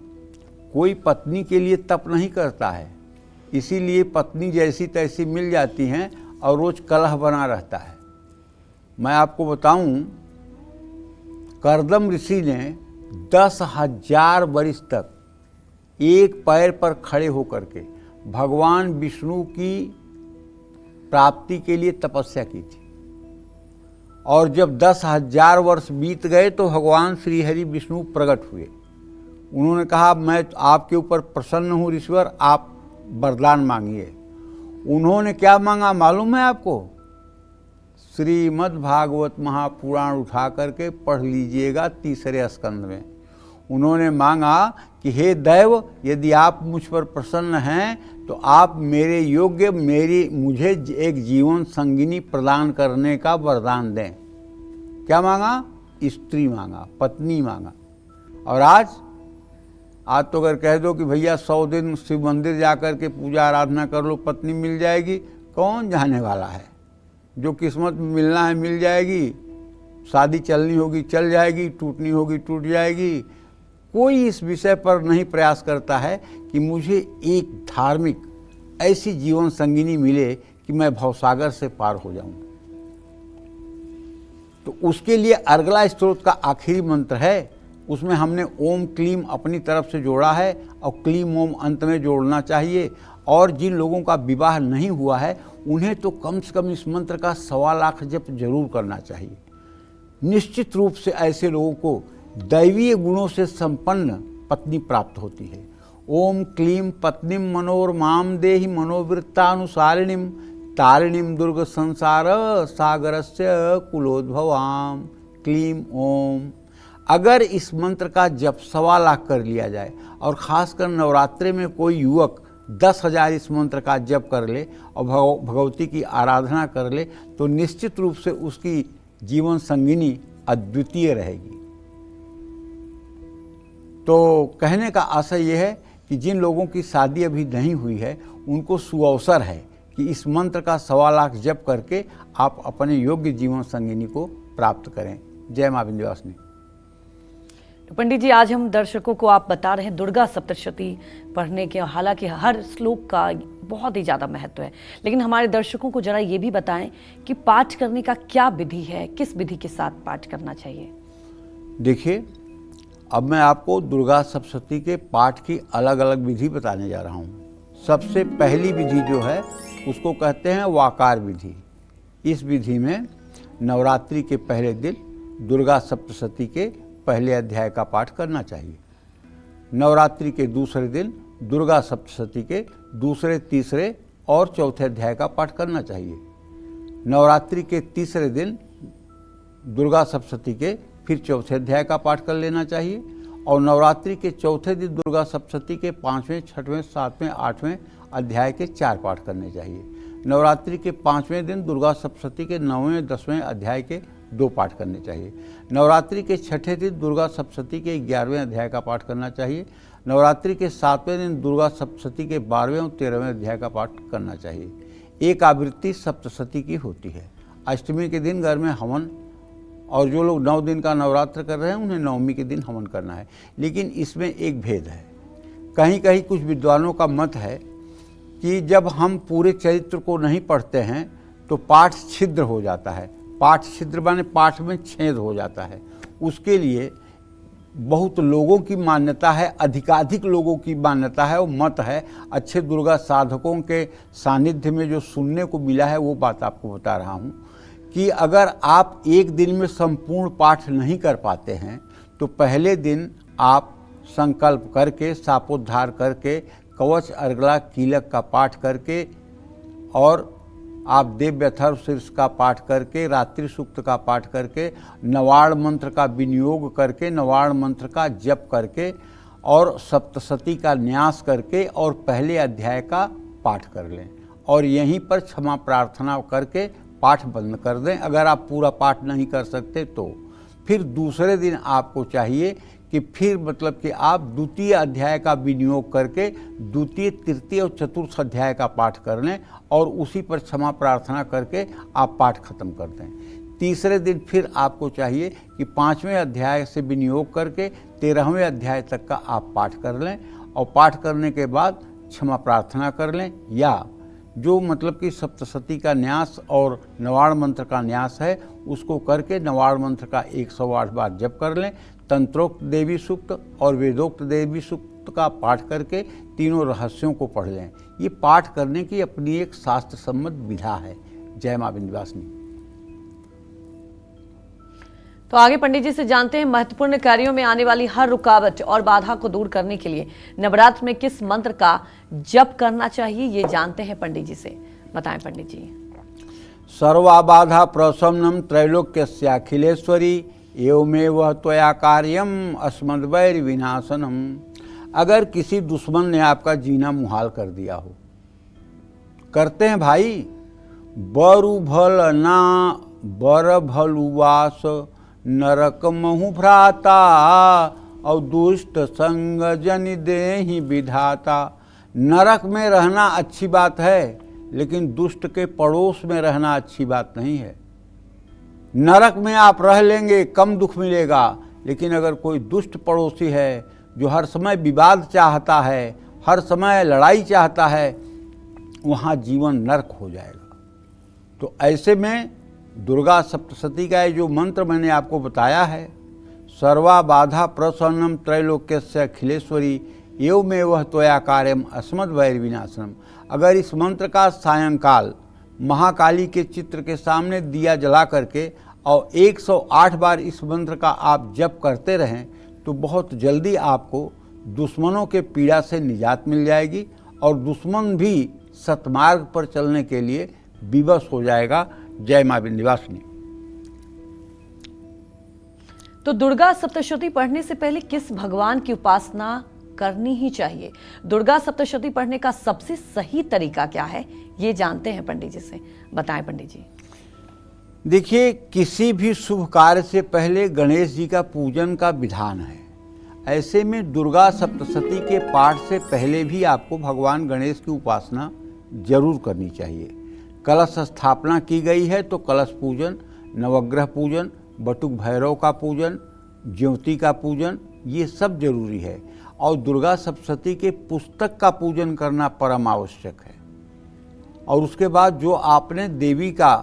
कोई पत्नी के लिए तप नहीं करता है, इसीलिए पत्नी जैसी तैसी मिल जाती हैं और रोज कलह बना रहता है। मैं आपको बताऊं, कर्दम ऋषि ने 10,000 वर्ष तक एक पैर पर खड़े होकर के भगवान विष्णु की प्राप्ति के लिए तपस्या की थी। और जब 10,000 वर्ष बीत गए तो भगवान श्री हरि विष्णु प्रकट हुए। उन्होंने कहा, मैं आपके ऊपर प्रसन्न हूँ ऋषिवर, आप वरदान मांगिए। उन्होंने क्या मांगा मालूम है आपको? श्रीमद् भागवत महापुराण उठा करके पढ़ लीजिएगा 3रे स्कंद में। उन्होंने मांगा कि हे दैव, यदि आप मुझ पर प्रसन्न हैं तो आप मेरे योग्य मुझे एक जीवन संगिनी प्रदान करने का वरदान दें। क्या मांगा? स्त्री मांगा, पत्नी मांगा। और आज तो अगर कह दो कि भैया 100 दिन शिव मंदिर जाकर के पूजा आराधना कर लो, पत्नी मिल जाएगी, कौन जाने वाला है? जो किस्मत में मिलना है मिल जाएगी, शादी चलनी होगी चल जाएगी, टूटनी होगी टूट जाएगी। कोई इस विषय पर नहीं प्रयास करता है कि मुझे एक धार्मिक ऐसी जीवन संगिनी मिले कि मैं भवसागर से पार हो जाऊं। तो उसके लिए अर्गला स्तोत्र का आखिरी मंत्र है, उसमें हमने ओम क्लीम अपनी तरफ से जोड़ा है और क्लीम ओम अंत में जोड़ना चाहिए। और जिन लोगों का विवाह नहीं हुआ है उन्हें तो कम से कम इस मंत्र का 1.25 लाख जप जरूर करना चाहिए। निश्चित रूप से ऐसे लोगों को दैवीय गुणों से संपन्न पत्नी प्राप्त होती है। ओम क्लीम पत्नीम मनोरमाम देहि मनोवृत्तानुसारिणीम तारिणीम दुर्ग संसार सागरस्य कुलोद्भवाम। क्लीम ओम। अगर इस मंत्र का जप 1.25 लाख कर लिया जाए और ख़ासकर नवरात्रि में कोई युवक 10,000 इस मंत्र का जप कर ले और भगवती की आराधना कर ले तो निश्चित रूप से उसकी जीवन संगिनी अद्वितीय रहेगी। तो कहने का आशय यह है कि जिन लोगों की शादी अभी नहीं हुई है उनको सुअवसर है कि इस मंत्र का 1.25 लाख जप करके आप अपने योग्य जीवन संगिनी को प्राप्त करें। जय मां विंध्यवासिनी। पंडित जी, आज हम दर्शकों को आप बता रहे हैं दुर्गा सप्तशती पढ़ने के, हालांकि हर श्लोक का बहुत ही ज़्यादा महत्व है, लेकिन हमारे दर्शकों को जरा ये भी बताएं कि पाठ करने का क्या विधि है, किस विधि के साथ पाठ करना चाहिए। देखिए, अब मैं आपको दुर्गा सप्तशती के पाठ की अलग अलग विधि बताने जा रहा हूँ। सबसे पहली विधि जो है उसको कहते हैं वाकार विधि। इस विधि में नवरात्रि के पहले दिन दुर्गा सप्तशती के पहले अध्याय का पाठ करना चाहिए। नवरात्रि के दूसरे दिन दुर्गा सप्तशती के दूसरे, तीसरे और चौथे अध्याय का पाठ करना चाहिए। नवरात्रि के तीसरे दिन दुर्गा सप्तशती के फिर चौथे अध्याय का पाठ कर लेना चाहिए। और नवरात्रि के चौथे दिन दुर्गा सप्तशती के 5वें, 6वें, 7वें, 8वें अध्याय के 4 पाठ करने चाहिए। नवरात्रि के 5वें दिन दुर्गा सप्तशती के 9वें, 10वें अध्याय के 2 पाठ करने चाहिए। नवरात्रि के 6ठे दिन दुर्गा सप्तशती के 11वें अध्याय का पाठ करना चाहिए। नवरात्रि के 7वें दिन दुर्गा सप्तशती के 12वें और 13वें अध्याय का पाठ करना चाहिए। एक आवृत्ति सप्तशती की होती है। अष्टमी के दिन घर में हवन, और जो लोग 9 दिन का नवरात्र कर रहे हैं उन्हें नवमी के दिन हवन करना है। लेकिन इसमें एक भेद है। कहीं कहीं कुछ विद्वानों का मत है कि जब हम पूरे चरित्र को नहीं पढ़ते हैं तो पाठ छिद्र हो जाता है। पाठ छिद्र माने पाठ में छेद हो जाता है। उसके लिए बहुत लोगों की मान्यता है, अधिकाधिक लोगों की मान्यता है और मत है, अच्छे दुर्गा साधकों के सानिध्य में जो सुनने को मिला है वो बात आपको बता रहा हूँ कि अगर आप एक दिन में संपूर्ण पाठ नहीं कर पाते हैं तो पहले दिन आप संकल्प करके, सापोद्धार करके, कवच अर्गला कीलक का पाठ करके और आप देव्य अथर्व शीर्ष का पाठ करके, रात्रि सूक्त का पाठ करके, नवाड़ मंत्र का विनियोग करके, नवाड़ मंत्र का जप करके और सप्तशती का न्यास करके और पहले अध्याय का पाठ कर लें और यहीं पर क्षमा प्रार्थना करके पाठ बंद कर दें। अगर आप पूरा पाठ नहीं कर सकते तो फिर दूसरे दिन आपको चाहिए कि फिर मतलब कि आप द्वितीय अध्याय का विनियोग करके द्वितीय, तृतीय और चतुर्थ अध्याय का पाठ कर लें और उसी पर क्षमा प्रार्थना करके आप पाठ खत्म कर दें। तीसरे दिन फिर आपको चाहिए कि 5वें अध्याय से विनियोग करके 13वें अध्याय तक का आप पाठ कर लें और पाठ करने के बाद क्षमा प्रार्थना कर लें या जो मतलब कि सप्तशती का न्यास और नवाड़ मंत्र का न्यास है उसको करके नवाड़ मंत्र का 108 बार जप कर लें। तंत्रोक्त देवी सूक्त और वेदोक्त देवी सूक्त का पाठ करके तीनों रहस्यों को पढ़ लें। ये पाठ करने की अपनी एक शास्त्र सम्मत विधा है। जय मां विंध्यवासिनी। तो आगे पंडित जी से जानते हैं महत्वपूर्ण कार्यों में आने वाली हर रुकावट और बाधा को दूर करने के लिए नवरात्र में किस मंत्र का जप करना चाहिए, ये जानते हैं पंडित जी से। बताएं पंडित जी। सर्वाबाधा प्रशमनम त्रैलोक्यस्याखिलेश्वरी एवमेव त्वया कार्यम अस्मद्वैर विनाशनम। अगर किसी दुश्मन ने आपका जीना मुहाल कर दिया हो, करते हैं भाई, बरु भल ना बर भलुवास नरक महु भ्राता और दुष्ट संग जन देहि विधाता। नरक में रहना अच्छी बात है लेकिन दुष्ट के पड़ोस में रहना अच्छी बात नहीं है। नरक में आप रह लेंगे, कम दुख मिलेगा, लेकिन अगर कोई दुष्ट पड़ोसी है जो हर समय विवाद चाहता है, हर समय लड़ाई चाहता है, वहाँ जीवन नरक हो जाएगा। तो ऐसे में दुर्गा सप्तशती का जो मंत्र मैंने आपको बताया है, सर्वा बाधा प्रसन्नम त्रैलोक्यस्य अखिलेश्वरी एवमेव त्वया कार्यम अस्मद्वैर विनाशनम। अगर इस मंत्र का सायंकाल महाकाली के चित्र के सामने दिया जला करके और 108 बार इस मंत्र का आप जप करते रहें तो बहुत जल्दी आपको दुश्मनों के पीड़ा से निजात मिल जाएगी और दुश्मन भी सतमार्ग पर चलने के लिए विवश हो जाएगा। जय मां विंध्यवासिनी। तो दुर्गा सप्तशती पढ़ने से पहले किस भगवान की उपासना करनी ही चाहिए? दुर्गा सप्तशती पढ़ने का सबसे सही तरीका क्या है, ये जानते हैं पंडित जी से। बताएं पंडित जी। देखिए, किसी भी शुभ कार्य से पहले गणेश जी का पूजन का विधान है। ऐसे में दुर्गा सप्तशती के पाठ से पहले भी आपको भगवान गणेश की उपासना जरूर करनी चाहिए। कलश स्थापना की गई है तो कलश पूजन, नवग्रह पूजन, बटुक भैरव का पूजन, ज्योति का पूजन, ये सब जरूरी है। और दुर्गा सप्तशती के पुस्तक का पूजन करना परम आवश्यक है। और उसके बाद जो आपने देवी का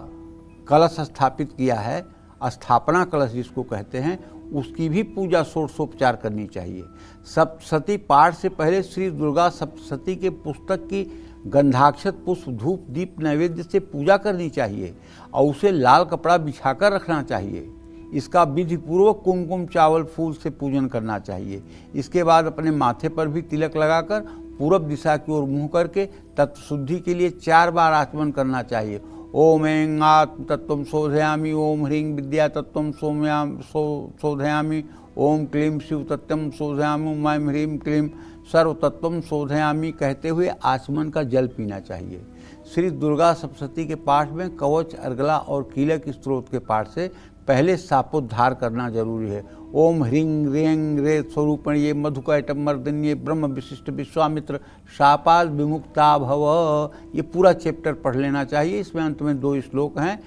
कलश स्थापित किया है, स्थापना कलश जिसको कहते हैं, उसकी भी पूजा षोडशोपचार करनी चाहिए। सप्तशती पाठ से पहले श्री दुर्गा सप्तशती के पुस्तक की गंधाक्षत, पुष्प, धूप, दीप नैवेद्य से पूजा करनी चाहिए और उसे लाल कपड़ा बिछाकर रखना चाहिए। इसका विधिपूर्वक कुमकुम, चावल, फूल से पूजन करना चाहिए। इसके बाद अपने माथे पर भी तिलक लगाकर पूरब दिशा की ओर मुँह करके तत्व शुद्धि के लिए 4 बार आचमन करना चाहिए। ओम ऐं आत्म तत्वं शोधयामि, ओम ह्रीं विद्या तत्वं शोधयामि, ओम क्लीं शिव तत्वं शोधयामि, ओम ह्रीं क्लीं सर्व तत्वं शोधयामि कहते हुए आचमन का जल पीना चाहिए। श्री दुर्गा सप्तशती के पाठ में कवच, अर्गला और कीलक स्त्रोत के पाठ से पहले सापोद्धार करना जरूरी है। ओम ह्रीं रें रे स्वरूपण्ये मधुकैटमर्दिन्ये ब्रह्म विशिष्ट विश्वामित्र शापाद विमुक्ता भव, ये पूरा चैप्टर पढ़ लेना चाहिए। इसमें अंत में 2 श्लोक हैं,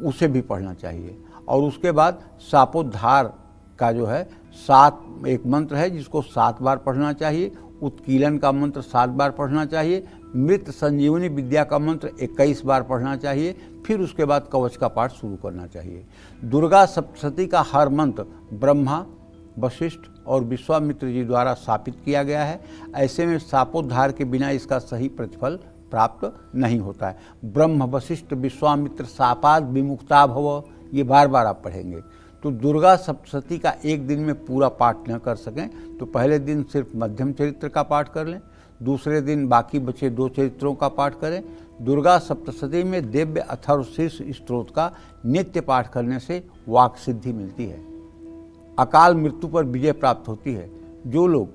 उसे भी पढ़ना चाहिए। और उसके बाद सापोद्धार का जो है 7 एक मंत्र है जिसको 7 बार पढ़ना चाहिए। उत्कीलन का मंत्र 7 बार पढ़ना चाहिए। मृत संजीवनी विद्या का मंत्र 21 बार पढ़ना चाहिए। फिर उसके बाद कवच का पाठ शुरू करना चाहिए। दुर्गा सप्तशती का हर मंत्र ब्रह्मा, वशिष्ठ और विश्वामित्र जी द्वारा स्थापित किया गया है। ऐसे में शापोद्धार के बिना इसका सही प्रतिफल प्राप्त नहीं होता है। ब्रह्म वशिष्ठ विश्वामित्र शापाद विमुक्ता भव, ये बार बार आप पढ़ेंगे। तो दुर्गा सप्तशती का एक दिन में पूरा पाठ न कर सकें तो पहले दिन सिर्फ मध्यम चरित्र का पाठ कर लें, दूसरे दिन बाकी बचे 2 चरित्रों का पाठ करें। दुर्गा सप्तशती में दिव्य अथर्वशीर्ष स्तोत्र का नित्य पाठ करने से वाक सिद्धि मिलती है, अकाल मृत्यु पर विजय प्राप्त होती है। जो लोग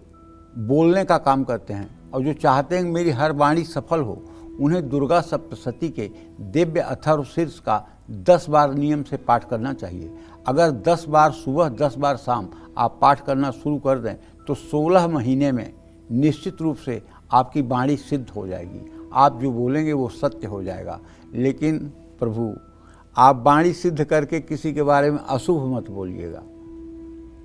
बोलने का काम करते हैं और जो चाहते हैं कि मेरी हर वाणी सफल हो, उन्हें दुर्गा सप्तशती के दिव्य अथर्वशीर्ष का 10 बार नियम से पाठ करना चाहिए। अगर 10 बार सुबह 10 बार शाम आप पाठ करना शुरू कर दें तो 16 महीने में निश्चित रूप से आपकी वाणी सिद्ध हो जाएगी। आप जो बोलेंगे वो सत्य हो जाएगा। लेकिन प्रभु, आप वाणी सिद्ध करके किसी के बारे में अशुभ मत बोलिएगा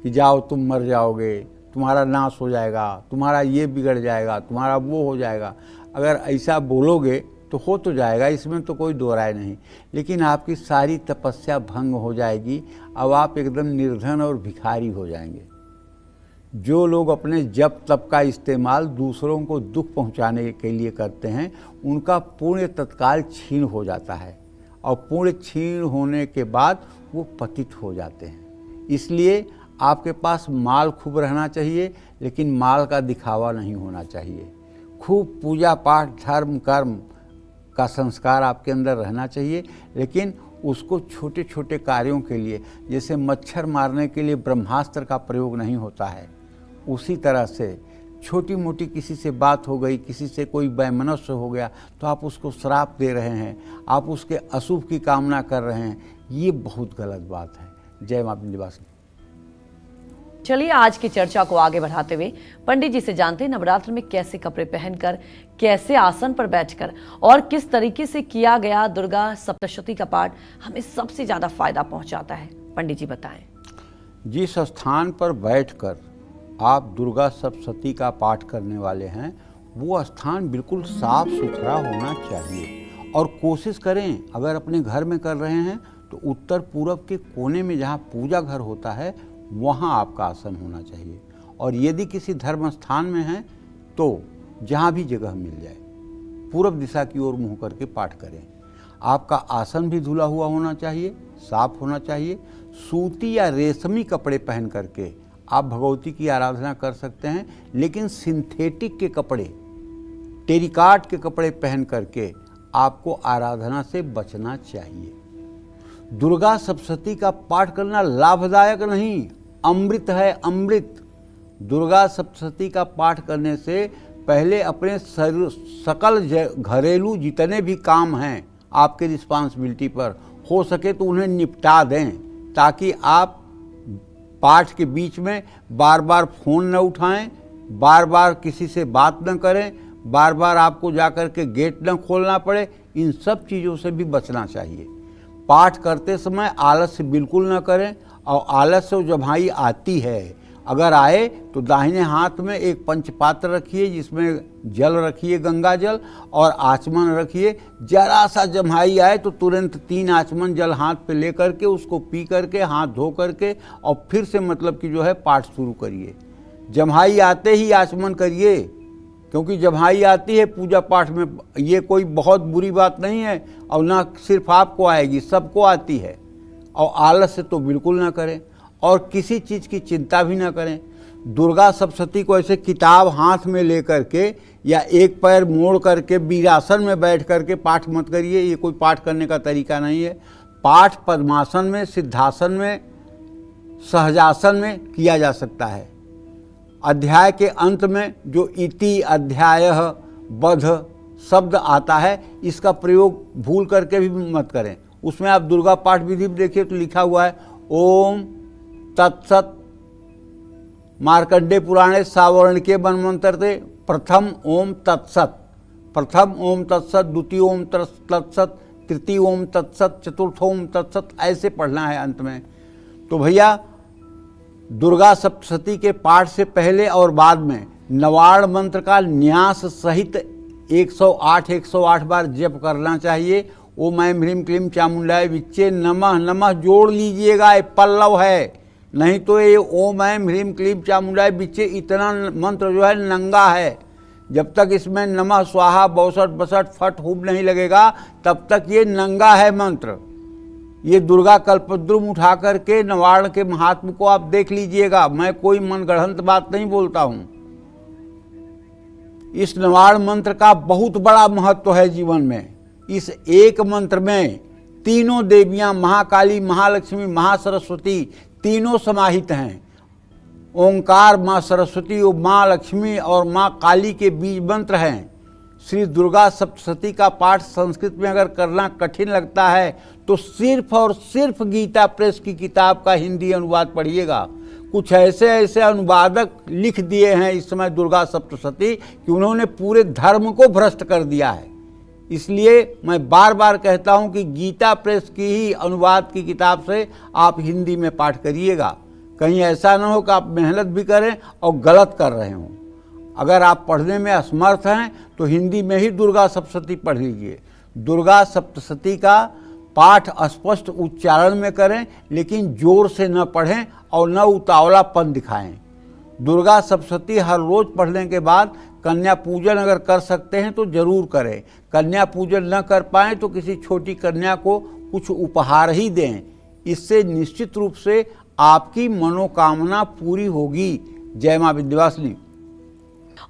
कि जाओ तुम मर जाओगे, तुम्हारा नाश हो जाएगा, तुम्हारा ये बिगड़ जाएगा, तुम्हारा वो हो जाएगा। अगर ऐसा बोलोगे तो हो तो जाएगा, इसमें तो कोई दो राय नहीं, लेकिन आपकी सारी तपस्या भंग हो जाएगी। अब आप एकदम निर्धन और भिखारी हो जाएंगे। जो लोग अपने जप तप का इस्तेमाल दूसरों को दुख पहुंचाने के लिए करते हैं, उनका पुण्य तत्काल छीन हो जाता है और पुण्य छीन होने के बाद वो पतित हो जाते हैं। इसलिए आपके पास माल खूब रहना चाहिए, लेकिन माल का दिखावा नहीं होना चाहिए। खूब पूजा पाठ धर्म कर्म का संस्कार आपके अंदर रहना चाहिए, लेकिन उसको छोटे छोटे कार्यों के लिए, जैसे मच्छर मारने के लिए ब्रह्मास्त्र का प्रयोग नहीं होता है, उसी तरह से छोटी मोटी किसी से बात हो गई, किसी से कोई वैमनस्य हो गया तो आप उसको श्राप दे रहे हैं, आप उसके अशुभ की कामना कर रहे हैं। ये बहुत गलत बात है। जय मां विंध्यवासिनी। चलिए आज की चर्चा को आगे बढ़ाते हुए पंडित जी से जानते हैं नवरात्र में कैसे कपड़े पहनकर, कैसे आसन पर बैठकर और किस तरीके से किया गया दुर्गा सप्तशती का पाठ हमें सबसे ज्यादा फायदा पहुंचाता है। पंडित जी बताएं। जिस स्थान पर बैठकर आप दुर्गा सप्तशती का पाठ करने वाले हैं, वो स्थान बिल्कुल साफ सुथरा होना चाहिए। और कोशिश करें, अगर अपने घर में कर रहे हैं तो उत्तर पूरब के कोने में जहाँ पूजा घर होता है वहाँ आपका आसन होना चाहिए। और यदि किसी धर्म स्थान में है तो जहाँ भी जगह मिल जाए पूरब दिशा की ओर मुँह करके पाठ करें। आपका आसन भी धुला हुआ होना चाहिए, साफ होना चाहिए। सूती या रेशमी कपड़े पहन करके आप भगवती की आराधना कर सकते हैं, लेकिन सिंथेटिक के कपड़े, टेरिकाट के कपड़े पहन करके आपको आराधना से बचना चाहिए। दुर्गा सप्तशती का पाठ करना लाभदायक नहीं, अमृत है, अमृत। दुर्गा सप्तशती का पाठ करने से पहले अपने सकल घरेलू जितने भी काम हैं आपके रिस्पॉन्सिबिलिटी पर, हो सके तो उन्हें निपटा दें, ताकि आप पाठ के बीच में बार बार फ़ोन न उठाएं, बार बार किसी से बात न करें, बार बार आपको जाकर के गेट न खोलना पड़े। इन सब चीज़ों से भी बचना चाहिए। पाठ करते समय आलस्य बिल्कुल न करें, और आलस्य जब भाई आती है, अगर आए तो दाहिने हाथ में एक पंचपात्र रखिए जिसमें जल रखिए, गंगा जल, और आचमन रखिए। जरा सा जम्हाई आए तो तुरंत 3 आचमन जल हाथ पे ले करके उसको पी करके हाथ धो करके और फिर से मतलब कि जो है पाठ शुरू करिए। जम्हाई आते ही आचमन करिए, क्योंकि जम्हाई आती है पूजा पाठ में, ये कोई बहुत बुरी बात नहीं है, और ना सिर्फ आपको आएगी, सबको आती है। और आलस्य तो बिल्कुल ना करें, और किसी चीज़ की चिंता भी ना करें। दुर्गा सप्तशती को ऐसे किताब हाथ में लेकर के या एक पैर मोड़ करके वीरासन में बैठ करके पाठ मत करिए। ये कोई पाठ करने का तरीका नहीं है। पाठ पद्मासन में, सिद्धासन में, सहजासन में किया जा सकता है। अध्याय के अंत में जो इति अध्यायः वध शब्द आता है, इसका प्रयोग भूल करके भी मत करें। उसमें आप दुर्गा पाठ विधि देखिए तो लिखा हुआ है ओम तत्सत मार्कंडेय पुराणे सावर्णिके वन्मंतरे प्रथम ओम तत्सत, प्रथम ओम तत्सत, द्वितीय ओम तत्सत, तृतीय ओम तत्सत, चतुर्थ ओम तत्सत, ऐसे पढ़ना है अंत में। तो भैया दुर्गा सप्तशती के पाठ से पहले और बाद में नवाड़ मंत्र का न्यास सहित 108 बार जप करना चाहिए। ओम ऐं ह्रीं क्लीं चामुंडाय विच्चे नमः नमः जोड़ लीजिएगा, ये पल्लव है। नहीं तो ये ओम ऐम ह्रीम क्लीम चामुंडाय बिच्चे इतना मंत्र जो है नंगा है। जब तक इसमें नमः स्वाहा बौसठ बसठ फट हुब नहीं लगेगा तब तक ये नंगा है मंत्र। ये दुर्गा कल्पद्रुम उठा करके नवार्ण के महात्म को आप देख लीजिएगा, मैं कोई मनगढ़ंत बात नहीं बोलता हूँ। इस नवार्ण मंत्र का बहुत बड़ा महत्व है जीवन में। इस एक मंत्र में तीनों देवियां महाकाली, महालक्ष्मी, महासरस्वती तीनों समाहित हैं। ओंकार माँ सरस्वती और माँ लक्ष्मी और माँ काली के बीज मंत्र हैं। श्री दुर्गा सप्तशती का पाठ संस्कृत में अगर करना कठिन लगता है तो सिर्फ और सिर्फ गीता प्रेस की किताब का हिंदी अनुवाद पढ़िएगा। कुछ ऐसे ऐसे अनुवादक लिख दिए हैं इस समय दुर्गा सप्तशती कि उन्होंने पूरे धर्म को भ्रष्ट कर दिया है। इसलिए मैं बार बार कहता हूं कि गीता प्रेस की ही अनुवाद की किताब से आप हिंदी में पाठ करिएगा। कहीं ऐसा ना हो कि आप मेहनत भी करें और गलत कर रहे हों। अगर आप पढ़ने में असमर्थ हैं तो हिंदी में ही दुर्गा सप्तशती पढ़ लीजिए। दुर्गा सप्तशती का पाठ स्पष्ट उच्चारण में करें, लेकिन जोर से न पढ़ें और न उतावलापन दिखाएं। दुर्गा सप्तशती हर रोज पढ़ने के बाद कन्या पूजन अगर कर सकते हैं तो जरूर करें। कन्या पूजन न कर पाएँ तो किसी छोटी कन्या को कुछ उपहार ही दें। इससे निश्चित रूप से आपकी मनोकामना पूरी होगी। जय मां विंध्यवासिनी।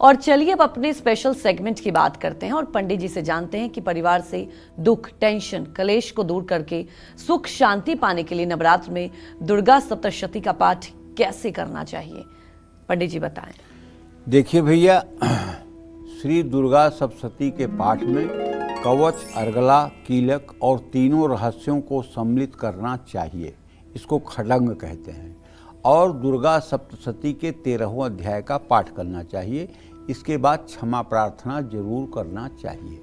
और चलिए अब अपने स्पेशल सेगमेंट की बात करते हैं और पंडित जी से जानते हैं कि परिवार से दुख, टेंशन, कलेश को दूर करके सुख शांति पाने के लिए नवरात्र में दुर्गा सप्तशती का पाठ कैसे करना चाहिए। पंडित जी बताएं। देखिए भैया, श्री दुर्गा सप्तशती के पाठ में कवच, अर्गला, कीलक और तीनों रहस्यों को सम्मिलित करना चाहिए। इसको खडंग कहते हैं। और दुर्गा सप्तशती के 13वें अध्याय का पाठ करना चाहिए। इसके बाद क्षमा प्रार्थना जरूर करना चाहिए।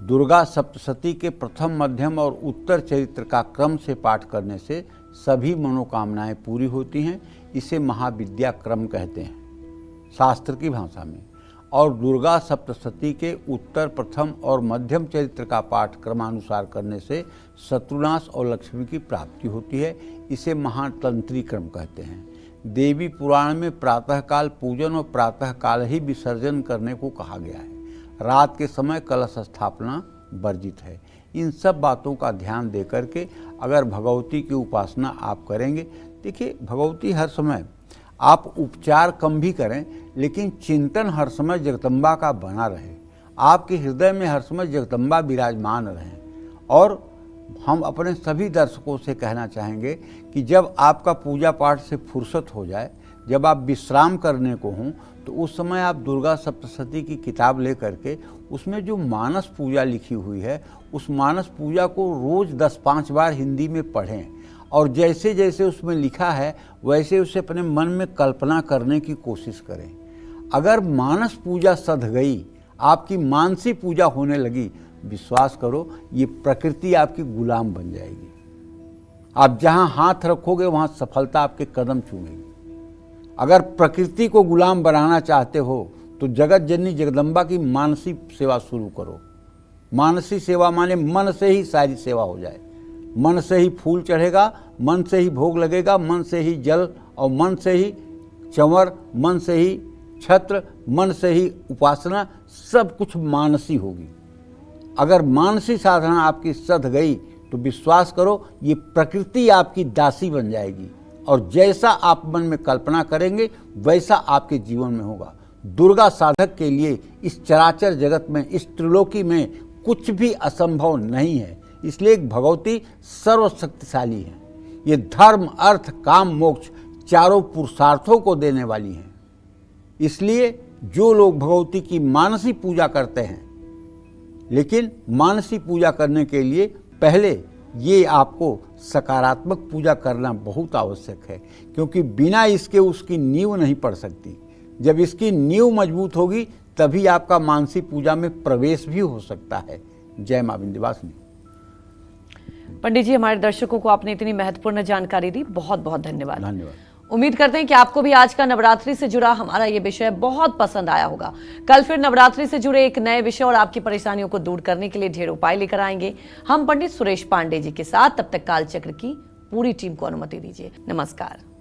दुर्गा सप्तशती के प्रथम, मध्यम और उत्तर चरित्र का क्रम से पाठ करने से सभी मनोकामनाएं पूरी होती हैं। इसे महाविद्या क्रम कहते हैं शास्त्र की भाषा में। और दुर्गा सप्तशती के उत्तर, प्रथम और मध्यम चरित्र का पाठ क्रमानुसार करने से शत्रुनाश और लक्ष्मी की प्राप्ति होती है। इसे महातंत्री क्रम कहते हैं। देवी पुराण में प्रातःकाल पूजन और प्रातःकाल ही विसर्जन करने को कहा गया है। रात के समय कलश स्थापना वर्जित है। इन सब बातों का ध्यान दे करके अगर भगवती की उपासना आप करेंगे, देखिए भगवती हर समय, आप उपचार कम भी करें लेकिन चिंतन हर समय जगदम्बा का बना रहे। आपके हृदय में हर समय जगदम्बा विराजमान रहें। और हम अपने सभी दर्शकों से कहना चाहेंगे कि जब आपका पूजा पाठ से फुर्सत हो जाए, जब आप विश्राम करने को हों, तो उस समय आप दुर्गा सप्तशती की किताब ले करके उसमें जो मानस पूजा लिखी हुई है उस मानस पूजा को रोज़ 10-5 बार हिंदी में पढ़ें। और जैसे जैसे उसमें लिखा है वैसे उसे अपने मन में कल्पना करने की कोशिश करें। अगर मानस पूजा सध गई, आपकी मानसी पूजा होने लगी, विश्वास करो ये प्रकृति आपकी गुलाम बन जाएगी। आप जहां हाथ रखोगे वहां सफलता आपके कदम चूमेगी। अगर प्रकृति को गुलाम बनाना चाहते हो तो जगत जननी जगदम्बा की मानसी सेवा शुरू करो। मानसी सेवा माने मन से ही सारी सेवा हो जाए। मन से ही फूल चढ़ेगा, मन से ही भोग लगेगा, मन से ही जल और मन से ही चंवर, मन से ही छत्र, मन से ही उपासना, सब कुछ मानसी होगी। अगर मानसी साधना आपकी सध गई तो विश्वास करो ये प्रकृति आपकी दासी बन जाएगी। और जैसा आप मन में कल्पना करेंगे वैसा आपके जीवन में होगा। दुर्गा साधक के लिए इस चराचर जगत में, इस त्रिलोकी में कुछ भी असंभव नहीं है। इसलिए भगवती सर्वशक्तिशाली है। ये धर्म, अर्थ, काम, मोक्ष चारों पुरुषार्थों को देने वाली हैं। इसलिए जो लोग भगवती की मानसी पूजा करते हैं, लेकिन मानसी पूजा करने के लिए पहले ये आपको सकारात्मक पूजा करना बहुत आवश्यक है, क्योंकि बिना इसके उसकी नींव नहीं पड़ सकती। जब इसकी नींव मजबूत होगी तभी आपका मानसी पूजा में प्रवेश भी हो सकता है। जय मां विंध्यवासिनी। पंडित जी, हमारे दर्शकों को आपने इतनी महत्वपूर्ण जानकारी दी, बहुत बहुत धन्यवाद। धन्यवाद। उम्मीद करते हैं कि आपको भी आज का नवरात्रि से जुड़ा हमारा ये विषय बहुत पसंद आया होगा। कल फिर नवरात्रि से जुड़े एक नए विषय और आपकी परेशानियों को दूर करने के लिए ढेर उपाय लेकर आएंगे हम पंडित सुरेश पांडे जी के साथ। तब तक कालचक्र की पूरी टीम को अनुमति दीजिए। नमस्कार।